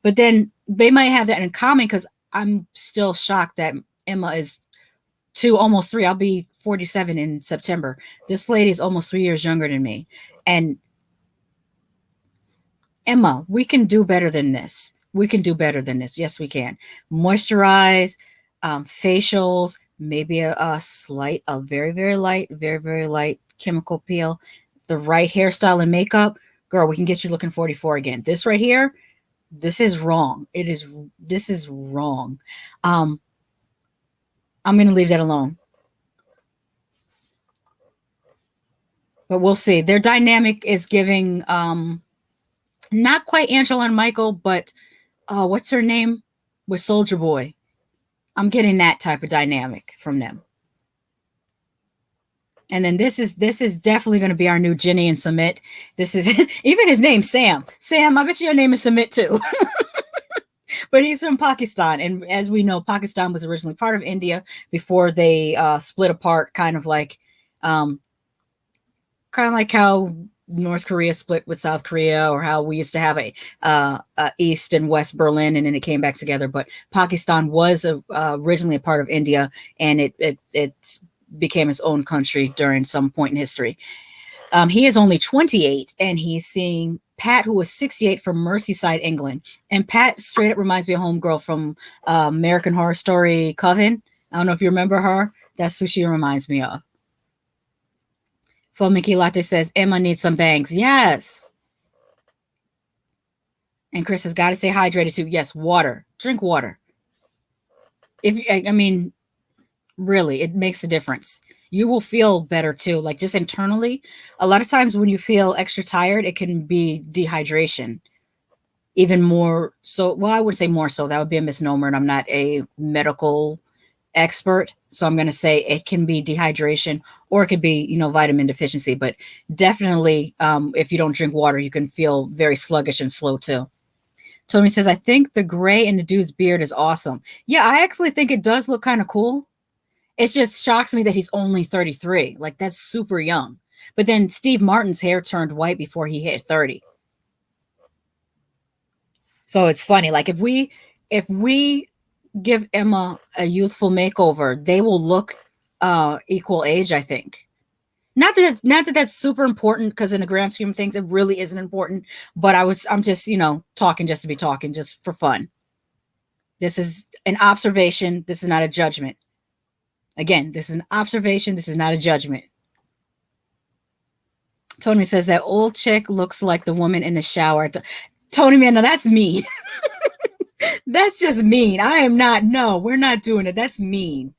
But then they might have that in common, because I'm still shocked that Emma is 2, almost 3. I'll be 47 in September. This lady is almost 3 years younger than me. And Emma, we can do better than this. We can do better than this. Yes, we can. Moisturize, facials, maybe a very, very light chemical peel, the right hairstyle and makeup. Girl, we can get you looking 44 again. This right here, this is wrong. This is wrong. I'm going to leave that alone. But we'll see. Their dynamic is giving, not quite Angela and Michael, but what's her name? With Soldier Boy. I'm getting that type of dynamic from them. And then this is definitely going to be our new Ginny and Sumit. This is even his name, Sam. Sam, I bet you your name is Sumit too. But he's from Pakistan. And as we know, Pakistan was originally part of India before they split apart, kind of like how North Korea split with South Korea, or how we used to have a East and West Berlin, and then it came back together. But Pakistan was originally a part of India, and it became its own country during some point in history. He is only 28, and he's seeing Pat, who was 68, from Merseyside, England. And Pat straight up reminds me of homegirl from American Horror Story Coven. I don't know if you remember her. That's who she reminds me of. Mickey Latte says, Emma needs some bangs. Yes. And Chris has got to stay hydrated too. Yes, water. Drink water. Really, it makes a difference. You will feel better too. Like, just internally, a lot of times when you feel extra tired, it can be dehydration. Even more so. Well, I wouldn't say more so. That would be a misnomer, and I'm not a medical expert, so I'm going to say it can be dehydration, or it could be, vitamin deficiency. But definitely, if you don't drink water, you can feel very sluggish and slow too. Tony says, I think the gray in the dude's beard is awesome. Yeah, I actually think it does look kind of cool. It just shocks me that he's only 33. Like, that's super young. But then Steve Martin's hair turned white before he hit 30. So it's funny. Like, if we give Emma a youthful makeover, they will look equal age, I think. Not that that's super important, because in the grand scheme of things, it really isn't important. But I'm just, talking just to be talking, just for fun. This is an observation. This is not a judgment. Again, this is an observation. This is not a judgment. Tony says that old chick looks like the woman in the shower. Tony, man, no, that's mean. That's just mean. I am not. No, we're not doing it. That's mean.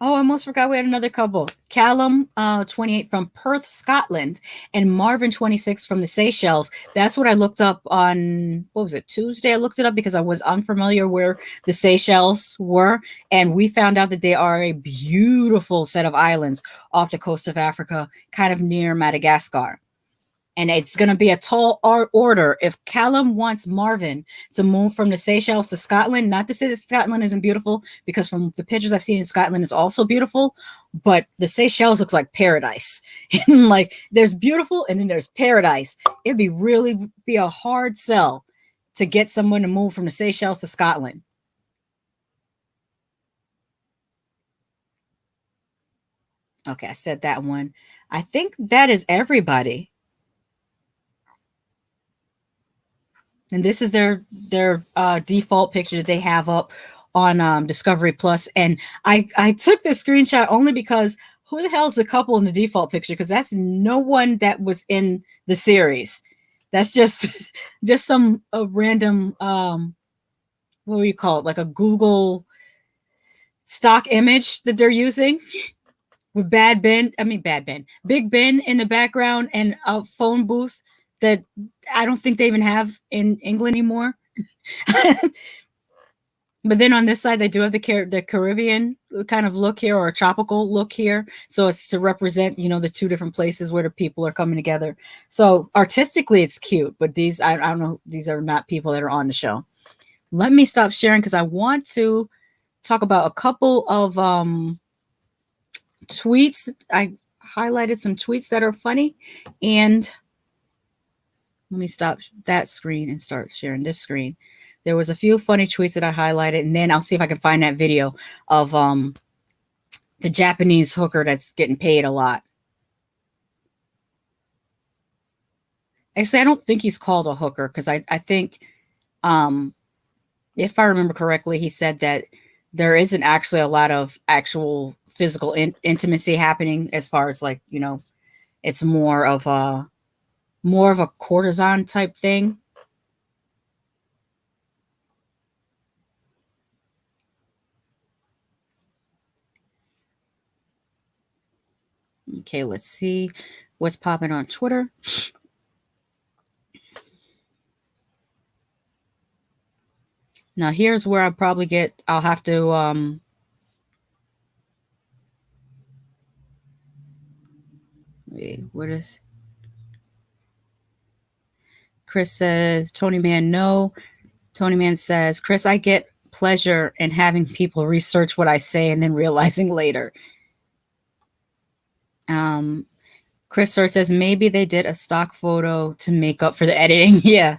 Oh, I almost forgot we had another couple. Calum, 28, from Perth, Scotland, and Marvin, 26, from the Seychelles. That's what I looked up on, what was it, Tuesday? I looked it up because I was unfamiliar where the Seychelles were, and we found out that they are a beautiful set of islands off the coast of Africa, kind of near Madagascar. And it's going to be a tall order if Calum wants Marvin to move from the Seychelles to Scotland. Not to say that Scotland isn't beautiful, because from the pictures I've seen in Scotland is also beautiful, but the Seychelles looks like paradise. And like, there's beautiful and then there's paradise. It'd be a hard sell to get someone to move from the Seychelles to Scotland. Okay, I said that one. I think that is everybody. And this is their default picture that they have up on Discovery Plus. And I took this screenshot only because who the hell's the couple in the default picture? Because that's no one that was in the series. That's just just some random what do you call it? Like a Google stock image that they're using with Big Ben in the background and a phone booth that I don't think they even have in England anymore. But then on this side, they do have the Caribbean kind of look here, or a tropical look here. So it's to represent, the two different places where the people are coming together. So artistically, it's cute. But these, I don't know, these are not people that are on the show. Let me stop sharing because I want to talk about a couple of tweets. I highlighted some tweets that are funny. And let me stop that screen and start sharing this screen. There was a few funny tweets that I highlighted, and then I'll see if I can find that video of the Japanese hooker that's getting paid a lot. Actually, I don't think he's called a hooker because I think, if I remember correctly, he said that there isn't actually a lot of actual physical intimacy happening as far as it's more of a courtesan type thing. Okay, let's see what's popping on Twitter. Now here's where I'll have to wait, what is Chris says, Tony Man, no. Tony Man says, Chris, I get pleasure in having people research what I say and then realizing later. Chris Sir says, maybe they did a stock photo to make up for the editing. Yeah.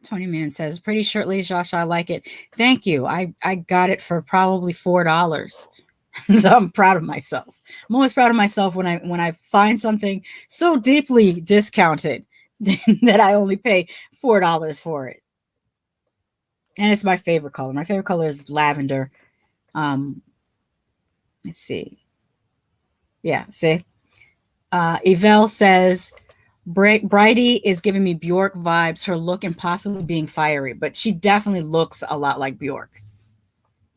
Tony Man says, pretty shirtly, Josh, I like it. Thank you. I got it for probably $4. So I'm proud of myself. I'm always proud of myself when I find something so deeply discounted that I only pay $4 for it. And it's my favorite color. My favorite color is lavender. Let's see. Yeah, see? Yvelle says, Bridie is giving me Bjork vibes, her look and possibly being fiery, but she definitely looks a lot like Bjork,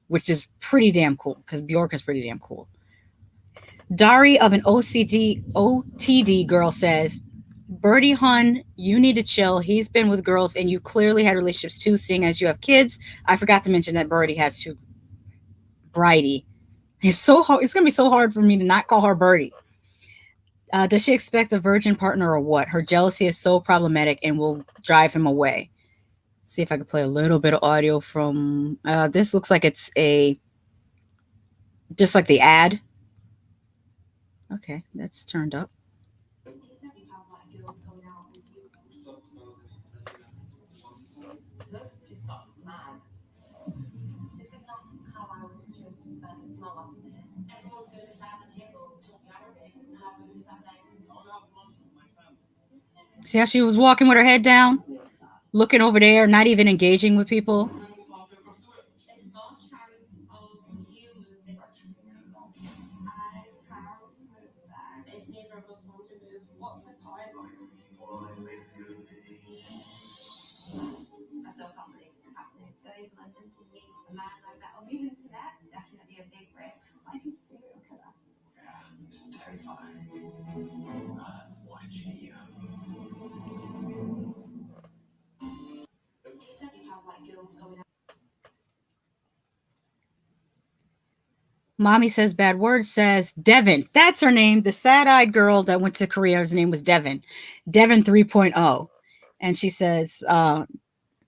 which is pretty damn cool because Bjork is pretty damn cool. Dari of an OTD girl says, Birdie Hun, you need to chill. He's been with girls and you clearly had relationships too, seeing as you have kids. I forgot to mention that Birdie has two. Bridie. It's so hard. It's going to be so hard for me to not call her Birdie. Does she expect a virgin partner or what? Her jealousy is so problematic and will drive him away. Let's see if I can play a little bit of audio from this. Looks like it's just like the ad. Okay, that's turned up. See how she was walking with her head down, looking over there, not even engaging with people. Mommy says bad words says Devin. That's her name. The sad-eyed girl that went to Korea, her name was Devin. Devin 3.0. And she says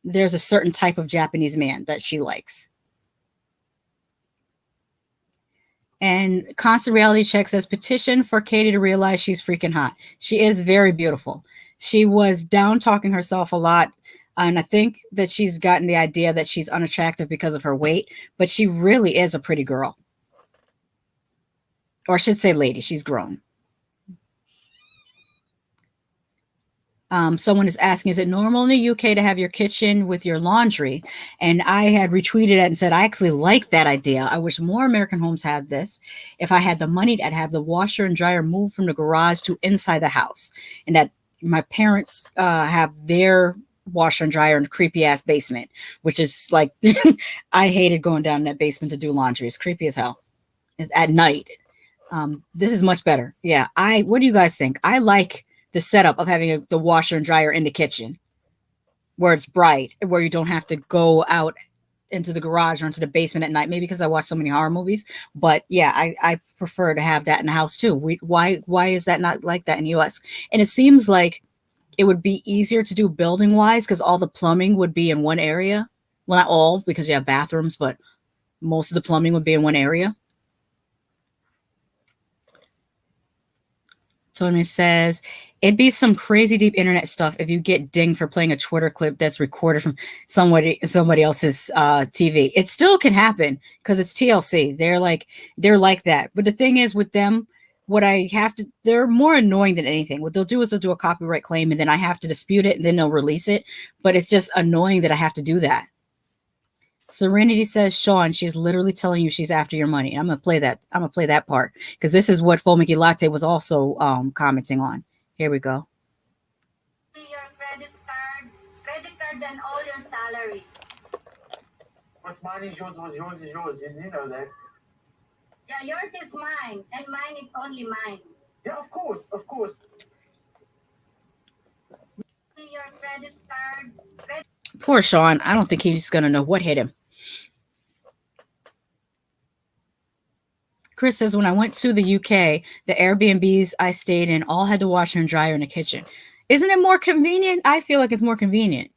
there's a certain type of Japanese man that she likes. And Constant Reality Check says petition for Kadie to realize she's freaking hot. She is very beautiful. She was down talking herself a lot. And I think that she's gotten the idea that she's unattractive because of her weight. But she really is a pretty girl. Or I should say lady. She's grown. Someone is asking, is it normal in the UK to have your kitchen with your laundry? And I had retweeted it and said, I actually like that idea. I wish more American homes had this. If I had the money, I'd have the washer and dryer moved from the garage to inside the house. And that my parents have their washer and dryer in a creepy ass basement, which is like, I hated going down in that basement to do laundry. It's creepy as hell at night. This is much better. Yeah. What do you guys think? I like the setup of having the washer and dryer in the kitchen where it's bright, where you don't have to go out into the garage or into the basement at night. Maybe because I watch so many horror movies, but yeah, I prefer to have that in the house too. Why is that not like that in the US? And it seems like it would be easier to do building wise because all the plumbing would be in one area. Well, not all, because you have bathrooms, but most of the plumbing would be in one area. Tony says, it'd be some crazy deep internet stuff if you get dinged for playing a Twitter clip that's recorded from somebody else's TV. It still can happen because it's TLC. They're like that. But the thing is with them, they're more annoying than anything. What they'll do is they'll do a copyright claim and then I have to dispute it and then they'll release it. But it's just annoying that I have to do that. Serenity says, Shaun, she's literally telling you she's after your money. I'm gonna play that part because this is what Fomiki Latte was also commenting on. Here we go. Your credit card, and all your salary. What's mine is yours. What's yours is yours. You know that. Yeah, yours is mine, and mine is only mine. Yeah, of course. Your credit card. Poor Shaun. I don't think he's gonna know what hit him. Chris says, when I went to the UK, the Airbnbs I stayed in all had the washer and dryer in the kitchen. Isn't it more convenient? I feel like it's more convenient.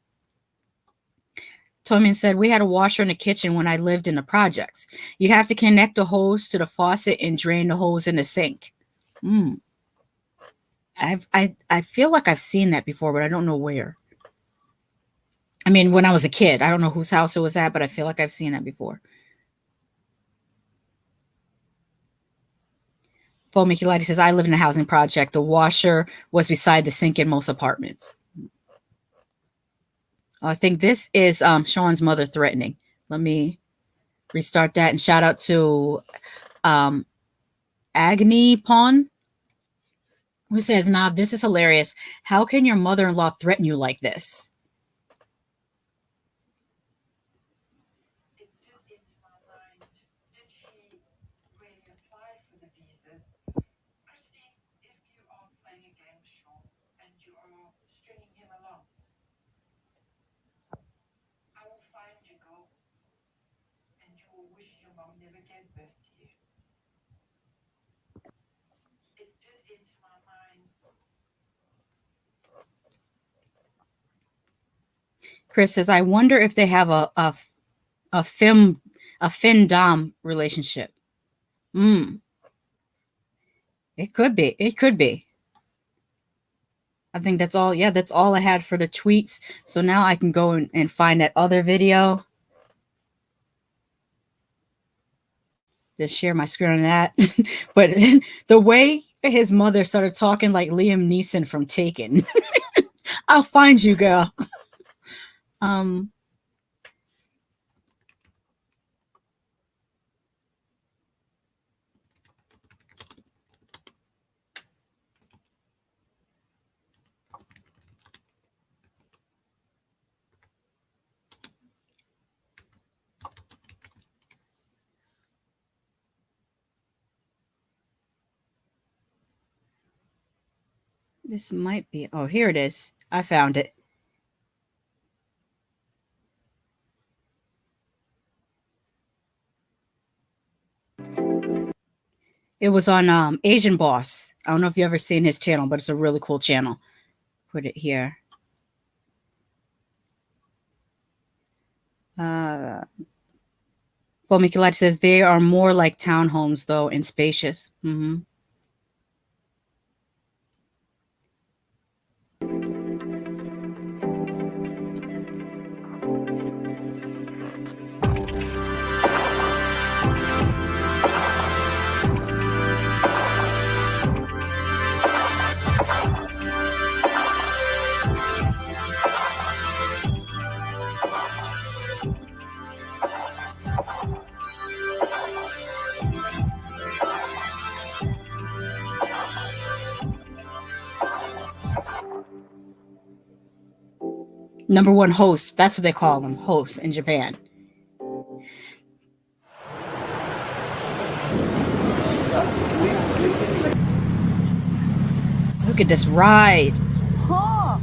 Tomin said, we had a washer in the kitchen when I lived in the projects. You'd have to connect the hose to the faucet and drain the hose in the sink. I feel like I've seen that before, but I don't know where. I mean, when I was a kid, I don't know whose house it was at, but I feel like I've seen that before. Fomiki Lighty says, I live in a housing project. The washer was beside the sink in most apartments. I think this is Shaun's mother threatening. Let me restart that and shout out to Agni Pon, who says, nah, this is hilarious. How can your mother-in-law threaten you like this? Chris says, I wonder if they have a fin-dom relationship. It could be. It could be. I think that's all. Yeah, that's all I had for the tweets. So now I can go and find that other video. Just share my screen on that. But the way his mother started talking like Liam Neeson from Taken. I'll find you, girl. This might be. Oh, here it is. I found it. It was on Asian Boss. I don't know if you ever seen his channel, but it's a really cool channel. Put it here. Fomiki says they are more like townhomes, though, and spacious. Number one host. That's what they call them, hosts in Japan. Look at this ride. はあ。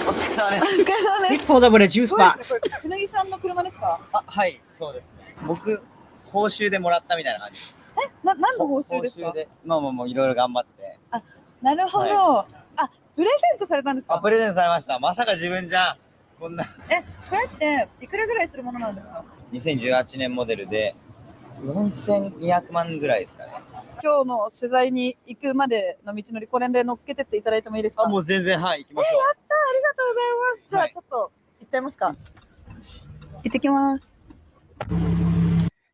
お疲れ様でお疲れ様 He です。 pulled up with a juice すごいで box. すね。これ、くぬぎさんの車ですか？あ、はい、そうですね。僕、報酬でもらったみたいな感じです。何の報酬ですか？報酬で、まあ、いろいろ頑張って。なるほど。はあ、プレゼントされたんですか？プレゼントされました。まさか自分じゃ、こんな。これっていくらぐらいするものなんですか2018年モデルで、4200万ぐらいですかね。今日の取材に行くまでの道のり、これで乗っけてっていただいてもいいですか？もう全然、はい、行きましょう。やったー、ありがとうございます。じゃあちょっと行っちゃいますか。行ってきます。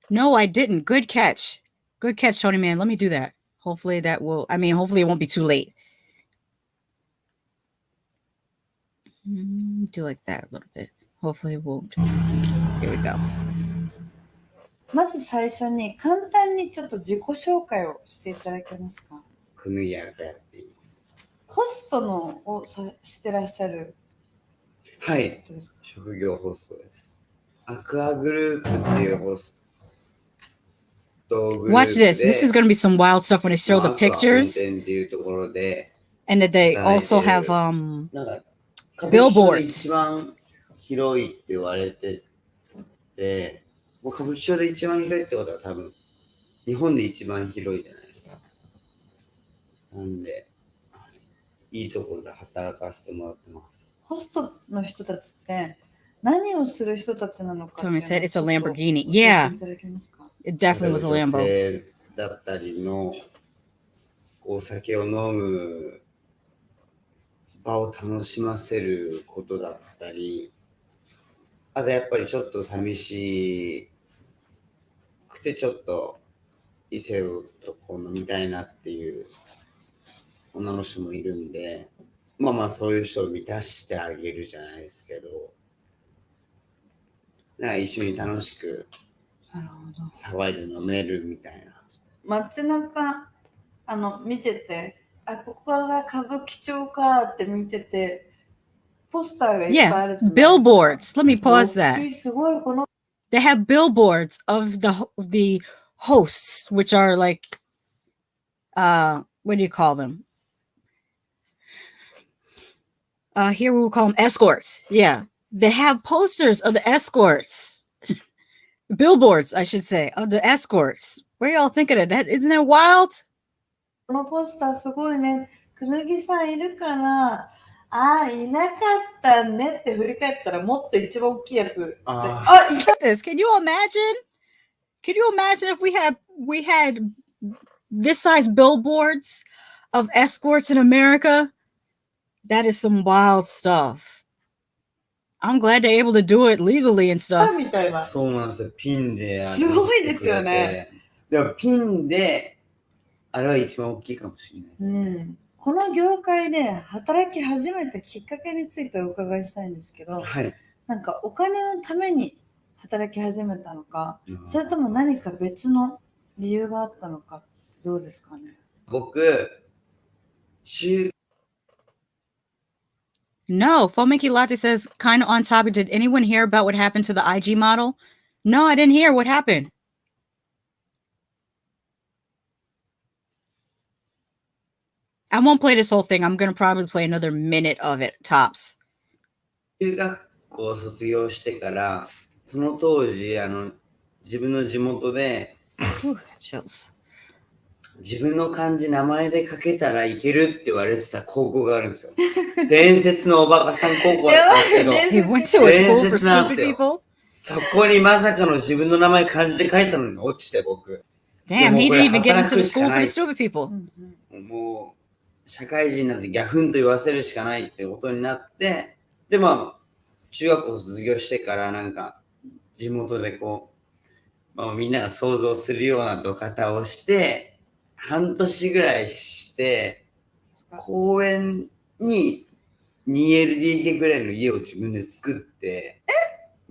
No, I didn't. Good catch. Good catch, Tony man. Let me do that. Hopefully that will, hopefully it won't be too late. Do like that a little bit. Hopefully it won't. Here we go. まず最初に簡単にちょっと自己紹介をしていただけますか？くぬぎやらかやっています。ホストのをしてらっしゃる。はい、職業ホストです。アクアグループっていうホストグループで Watch this. This is going to be some wild stuff when they show the アクア運 pictures. 転っていうところで And that they also have なんか billboards. 一番広いって言われてて、もう歌舞伎町で一番広いってことは多分日本で一番広いじゃないですか。なんでいいところで働かせてもらってます。ホストの人たちって何をする人たちなのかっていうのを Tommy said it's a ちょっと Lamborghini. 教え Yeah, ていただけますか？ it definitely was a 女 Lambo. 性だったりのお酒を飲む場を楽しませることだったり、あとやっぱりちょっと寂しくてちょっと異性とこう飲みたいなっていう女の人もいるんで、まあそういう人を満たしてあげるじゃないですけど、なんか一緒に楽しくなるほど。騒いで飲めるみたいな。街中見てて、ここが歌舞伎町かって見てて、ポスターがいっぱいあ Yeah, るじゃないですか。 billboards. Let me pause 大 that. きいすごいこの They have billboards of the hosts, which are like, what do you call them? Here we will call them escorts. Yeah, they have posters of the escorts, billboards, I should say, of the escorts. What are y'all thinking of that? Isn't that wild? このポスターすごいね。くぬぎさんいるかな？いなかったねって振り返ったらもっと一番大きいやつ。Look at this. Can you imagine? Can you imagine if we had this size billboards of escorts in America? That is some wild stuff. I'm glad they're able to do it legally and stuff. みたいな。そうなんですよ。ピンで。すごいですよね。でもピンで、あれは一番大きいかもしれないです。うん。この業界で働き始めたきっかけについてお伺いしたいんですけど、はい。なんかお金のために働き始めたのか、うんそれとも何か別の理由があったのか、どうですかね。僕、No, Fomiki Latte says, kind of on topic. Did anyone hear about what happened to the IG model? No, I didn't hear what happened. I won't play this whole thing. I'm going to probably play another minute of it, tops. 中学校卒業してから、その当時、自分の地元で、Chills. 自分の漢字名前で書けたらいけるって言われてた高校があるんですよ。伝説のおバカさん高校だったんですけど、 He went to a school for stupid people? そこにまさかの自分の名前漢字で書いたのに落ちて僕。 Damn, he didn't even get into the school for the stupid people. もう社会人なんてギャフンと言わせるしかないってことになって、で中学校卒業してからなんか地元でこう、みんなが想像するような土方をして半年ぐらいして公園に 2LDK ぐらいの家を自分で作って、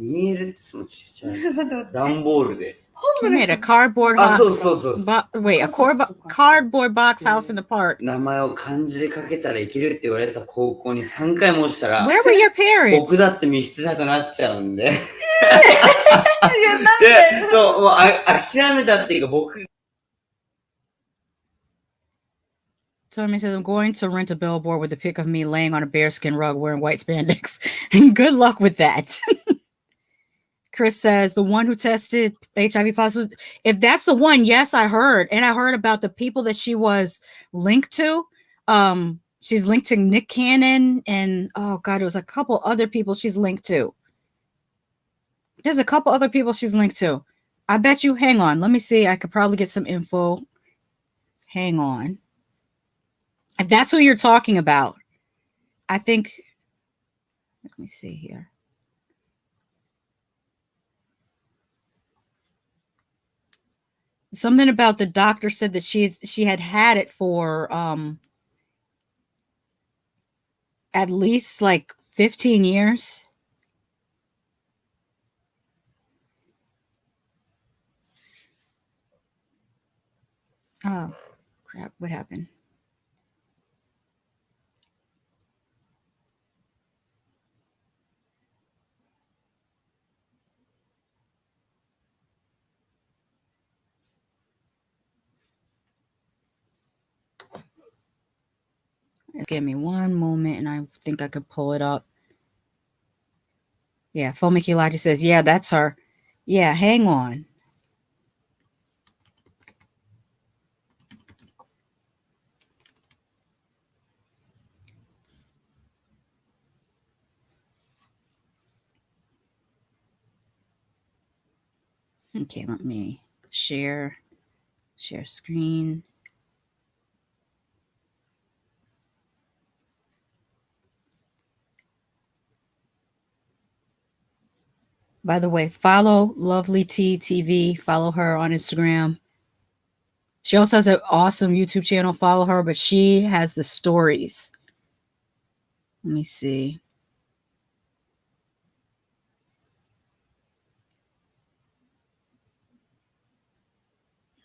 2L ってそのちっちゃい段ボールで He made a cardboard あ、 house. そうそうそう。 Wait, a cardboard box house in the park. 名前を漢字で書けたらいけるって言われた高校に3回も落ちたら、 Where were your parents? 僕だって見捨てたくなっちゃうんで。いや、なんでで、そう、もう諦めたっていうか僕。 Tommy says, I'm going to rent a billboard with a pic of me laying on a bearskin rug wearing white spandex. Good luck with that. Chris says, the one who tested HIV positive. If that's the one, yes, I heard. And I heard about the people that she was linked to. She's linked to Nick Cannon. And, oh, God, it was a couple other people she's linked to. There's a couple other people she's linked to. I bet you, hang on. Let me see. I could probably get some info. Hang on. If that's who you're talking about, I think, let me see here. Something about the doctor said that she had it for at least like 15 years. Oh, crap. What happened? Give me one moment and I think I could pull it up. Yeah, Fomiki Elijah says, yeah, that's her. Yeah, hang on. Okay, let me share screen. By the way, follow Lovely T TV. Follow her on Instagram. She also has an awesome YouTube channel. Follow her, but she has the stories. Let me see.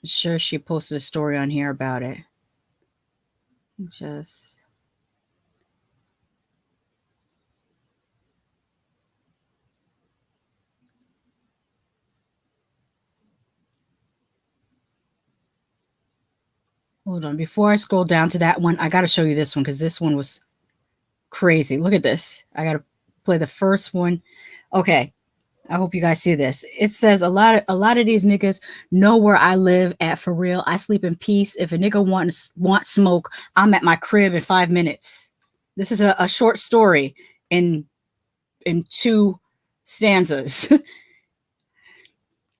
I'm sure she posted a story on here about it. Just... hold on. Before I scroll down to that one, I got to show you this one because this one was crazy. Look at this. I got to play the first one. Okay. I hope you guys see this. It says a lot of these niggas know where I live at for real. I sleep in peace. If a nigga want smoke, I'm at my crib in 5 minutes. This is a short story in 2 stanzas.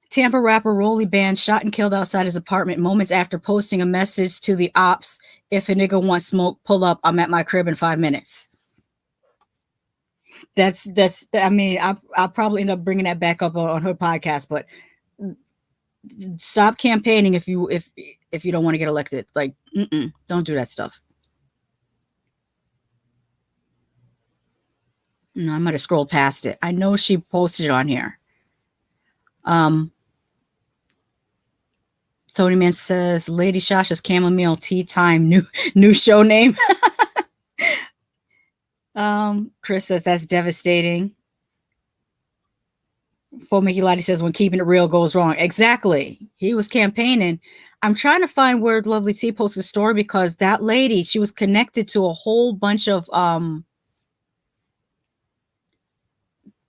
Tampa rapper Rolly Band shot and killed outside his apartment moments after posting a message to the ops. If a nigga wants smoke, pull up. I'm at my crib in 5 minutes. That's I mean, I'll probably end up bringing that back up on her podcast, but stop campaigning if you don't want to get elected. Like, don't do that stuff. No, I might have scrolled past it. I know she posted it on here. Tony Man says Lady Shasha's chamomile tea time new show name. Chris says that's devastating. Fomiki Lottie says when keeping it real goes wrong. Exactly. He was campaigning. I'm trying to find where Lovely T posted the story because that lady, she was connected to a whole bunch of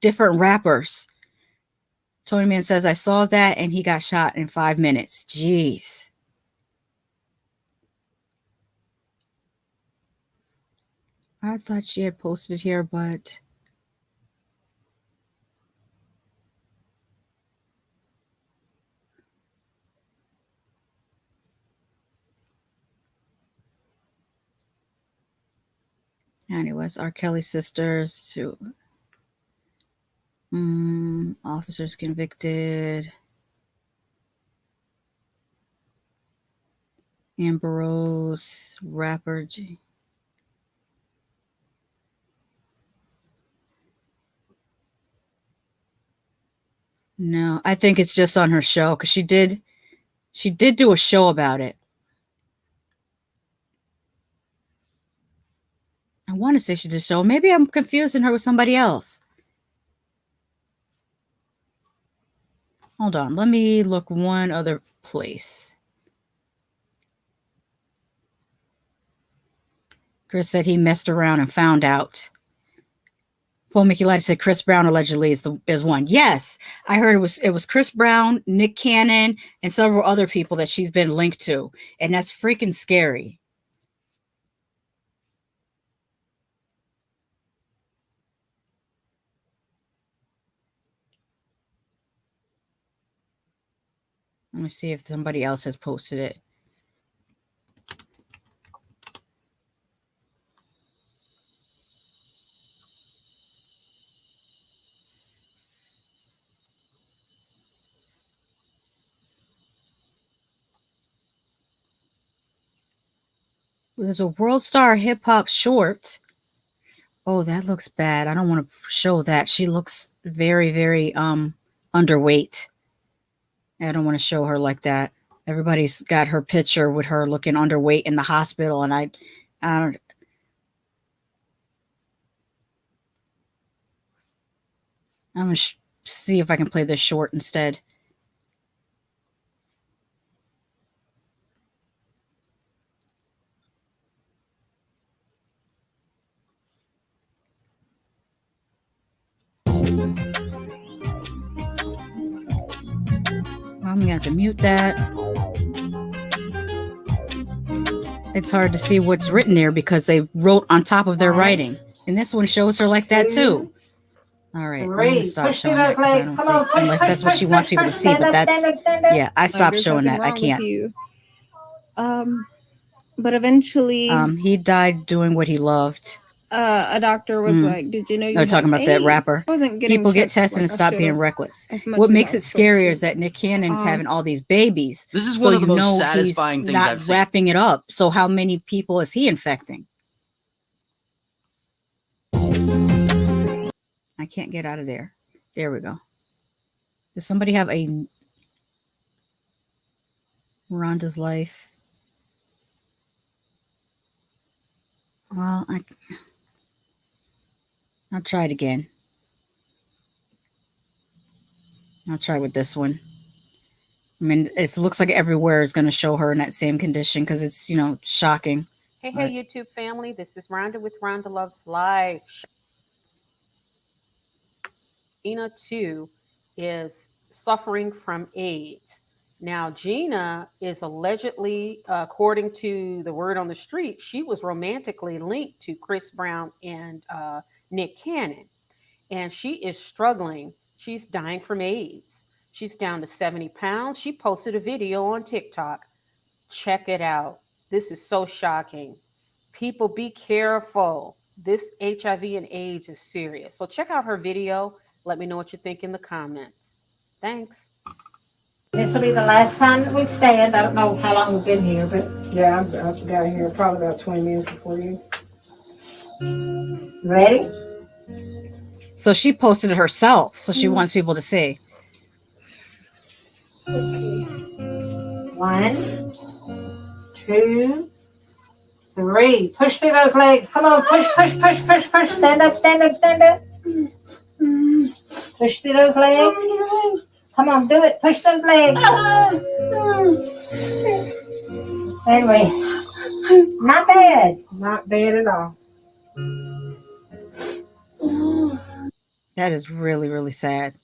different rappers. Tony Man says I saw that and he got shot in 5 minutes. Jeez. I thought she had posted here, but anyways, R. Kelly sisters to officers convicted. Amber Rose, rapper G. No, I think it's just on her show because she did do a show about it. I want to say she did a show. Maybe I'm confusing her with somebody else. Hold on. Let me look one other place. Chris said he messed around and found out. Full Mickey Light said Chris Brown allegedly is one. Yes, I heard it was Chris Brown, Nick Cannon, and several other people that she's been linked to, and that's freaking scary. Let me see if somebody else has posted it. There's a World Star Hip Hop short. Oh, that looks bad. I don't want to show that. She looks very, very underweight. I don't want to show her like that. Everybody's got her picture with her looking underweight in the hospital, and I don't. I'm gonna see if I can play this short instead. I'm gonna have to mute that. It's hard to see what's written there because they wrote on top of their writing. And this one shows her like that too. All right, I'm going to stop showing that because I don't think, unless that's what she wants people to see, but that's, yeah, I stopped showing that. I can't. But eventually, he died doing what he loved. A doctor was like, "Did you know you?" They're talking about that rapper. People get tested and stop being reckless. What makes it scarier is that Nick Cannon's having all these babies. This is one of the most satisfying he's things not I've seen. wrapping it up. So how many people is he infecting? I can't get out of there. There we go. Does somebody have a Rhonda's life? Well, I'll try it again. I'll try with this one. I mean, it looks like everywhere is going to show her in that same condition because it's, you know, shocking. Hey, YouTube family. This is Rhonda with Rhonda Loves Life. Gena, too, is suffering from AIDS. Now, Gena is allegedly, according to the word on the street, she was romantically linked to Chris Brown and Nick Cannon. And she is struggling. She's dying from AIDS. She's down to 70 pounds. She posted a video on TikTok. Check it out. This is so shocking. People, be careful. This HIV and AIDS is serious. So check out her video. Let me know what you think in the comments. Thanks. This will be the last time that we stand. I don't know how long we've been here, but yeah, I got here probably about 20 minutes before you. ready? So she posted it herself. So she wants people to see. 1, 2, 3. Push through those legs. Come on, push, push, push, push, push. Stand up, stand up, stand up. Push through those legs. Come on, do it. Push those legs. Anyway, not bad. Not bad at all. That is really, really sad.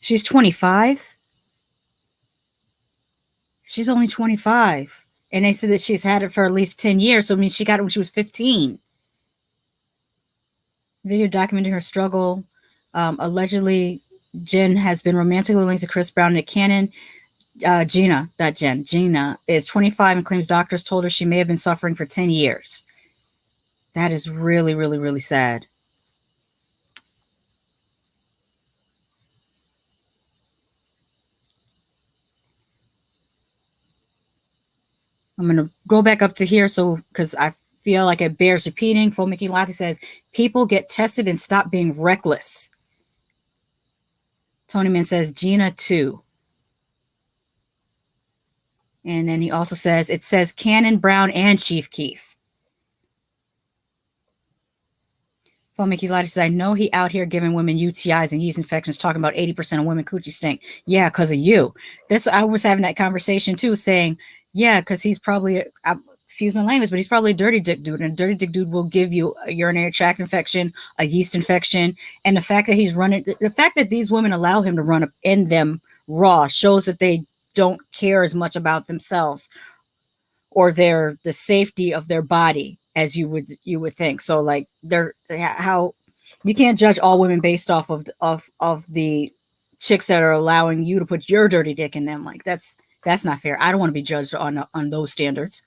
She's 25. She's only 25. And they said that she's had it for at least 10 years. So, I mean, she got it when she was 15. Video documenting her struggle. Allegedly, Jen has been romantically linked to Chris Brown and Nick Cannon. Gena is 25 and claims doctors told her she may have been suffering for 10 years. That is really, really, really sad. I'm going to go back up to here because I feel like it bears repeating. Fomiki Lati says, people get tested and stop being reckless. Tony Man says, Gena too. And then he also says, it says Canon, Brown, and Chief Keef. Fomiki Lati says, I know he out here giving women UTIs and yeast infections, talking about 80% of women coochie stink. Yeah, because of you. I was having that conversation too, saying, yeah, because he's probably, excuse my language, but he's probably a dirty dick dude. And a dirty dick dude will give you a urinary tract infection, a yeast infection. And the fact that the fact that these women allow him to run up in them raw shows that they don't care as much about themselves or the safety of their body as you would think. So like how you can't judge all women based off of the chicks that are allowing you to put your dirty dick in them. Like that's not fair. I don't want to be judged on those standards.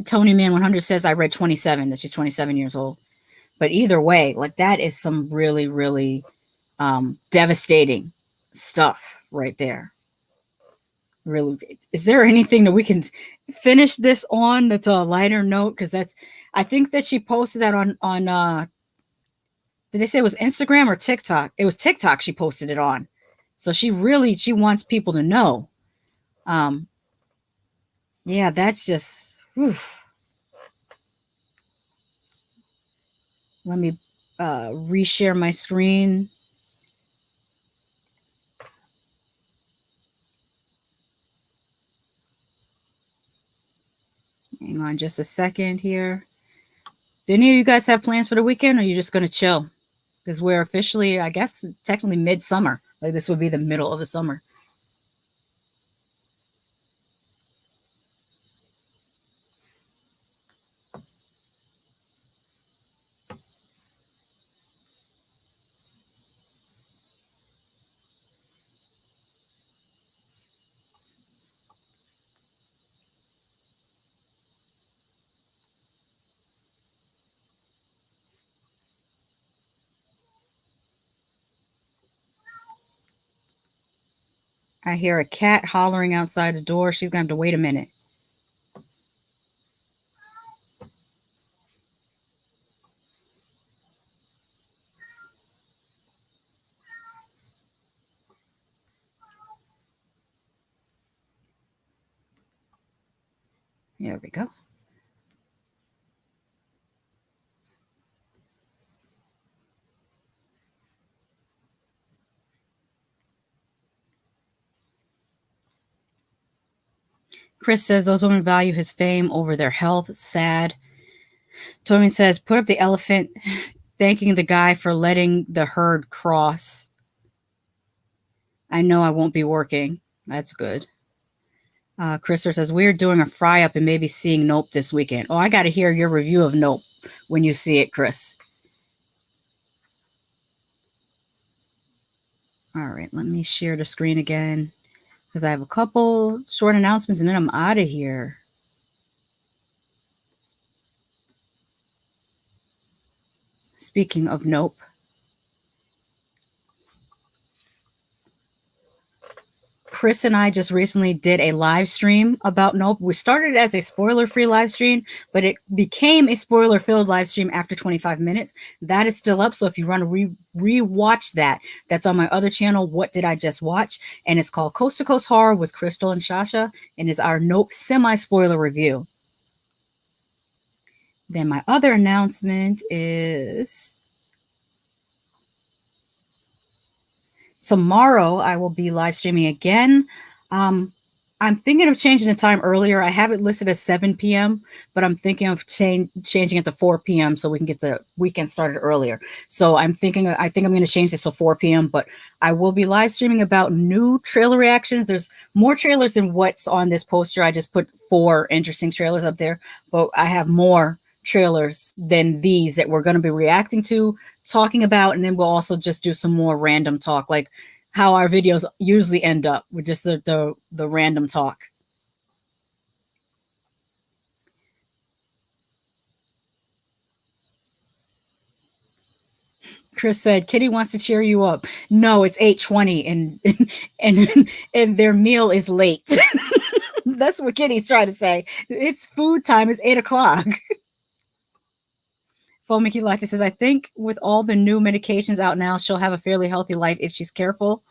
Tony Man 100 says, I read 27, that she's 27 years old. But either way, like that is some really, really devastating stuff right there. Really, is there anything that we can finish this on that's a lighter note? Because I think that she posted that on did they say it was Instagram or TikTok? It was TikTok she posted it on. So she wants people to know. Yeah, that's just, oof. Let me reshare my screen. Hang on just a second here. Do any of you guys have plans for the weekend, or are you just going to chill? Because we're officially, I guess, technically midsummer. Like this would be the middle of the summer. I hear a cat hollering outside the door. She's going to have to wait a minute. There we go. Chris says those women value his fame over their health. Sad. Tommy says, put up the elephant, thanking the guy for letting the herd cross. I know I won't be working. That's good. Christopher says, we're doing a fry up and maybe seeing Nope this weekend. Oh, I got to hear your review of Nope when you see it, Chris. All right, let me share the screen again because I have a couple short announcements and then I'm out of here. Speaking of Nope. Chris and I just recently did a live stream about Nope. We started as a spoiler-free live stream, but it became a spoiler-filled live stream after 25 minutes. That is still up, so if you want to re-watch that, that's on my other channel, What Did I Just Watch? And it's called Coast to Coast Horror with Crystal and Shasha, and is our Nope semi-spoiler review. Then my other announcement is tomorrow I will be live streaming again. I'm thinking of changing the time earlier. I have it listed as 7 p.m., but I'm thinking of changing it to 4 p.m. so we can get the weekend started earlier. So I think I'm going to change this to 4 p.m., but I will be live streaming about new trailer reactions. There's more trailers than what's on this poster. I just put 4 interesting trailers up there, but I have more trailers than these that we're going to be reacting to, talking about, and then we'll also just do some more random talk, like how our videos usually end up with just the random talk. Chris said, Kitty wants to cheer you up. No, it's 8:20 and their meal is late. That's what Kitty's trying to say. It's food time. It's 8 o'clock. Mickey Latte says, I think with all the new medications out now, she'll have a fairly healthy life if she's careful.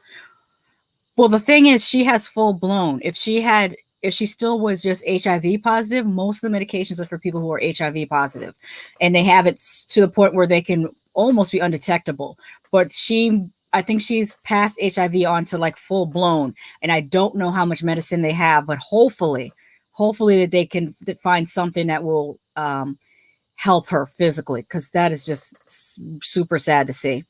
Well, the thing is, she has full blown. If she still was just HIV positive, most of the medications are for people who are HIV positive. And they have it to the point where they can almost be undetectable. But I think she's passed HIV on to like full blown. And I don't know how much medicine they have, but hopefully that they can find something that will help her physically, because that is just super sad to see.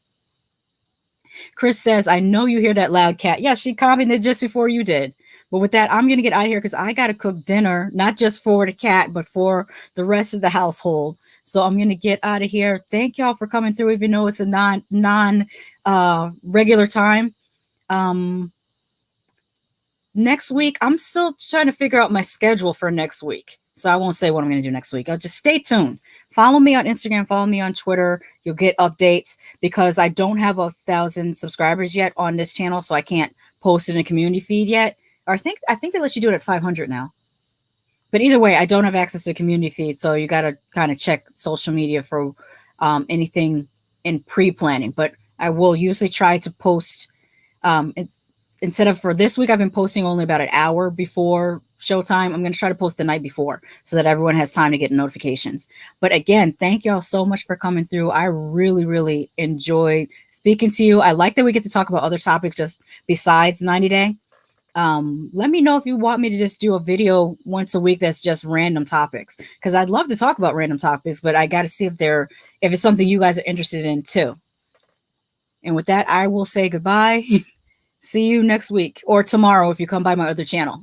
Chris says, I know you hear that loud cat. Yeah, she commented just before you did. But with that, I'm going to get out of here because I got to cook dinner, not just for the cat, but for the rest of the household. So I'm going to get out of here. Thank y'all for coming through, even though it's a non regular time. Next week, I'm still trying to figure out my schedule for next week. So I won't say what I'm going to do next week. I'll just stay tuned. Follow me on Instagram. Follow me on Twitter. You'll get updates because I don't have 1,000 subscribers yet on this channel, so I can't post it in a community feed yet. Or I think they let you do it at 500 now. But either way, I don't have access to the community feed, so you got to kind of check social media for anything in pre-planning. But I will usually try to post instead of for this week, I've been posting only about an hour before showtime. I'm going to try to post the night before so that everyone has time to get notifications. But again, thank y'all so much for coming through. I really, really enjoyed speaking to you. I like that we get to talk about other topics just besides 90 Day. Let me know if you want me to just do a video once a week that's just random topics, because I'd love to talk about random topics, but I got to see if it's something you guys are interested in too. And with that, I will say goodbye. See you next week or tomorrow if you come by my other channel.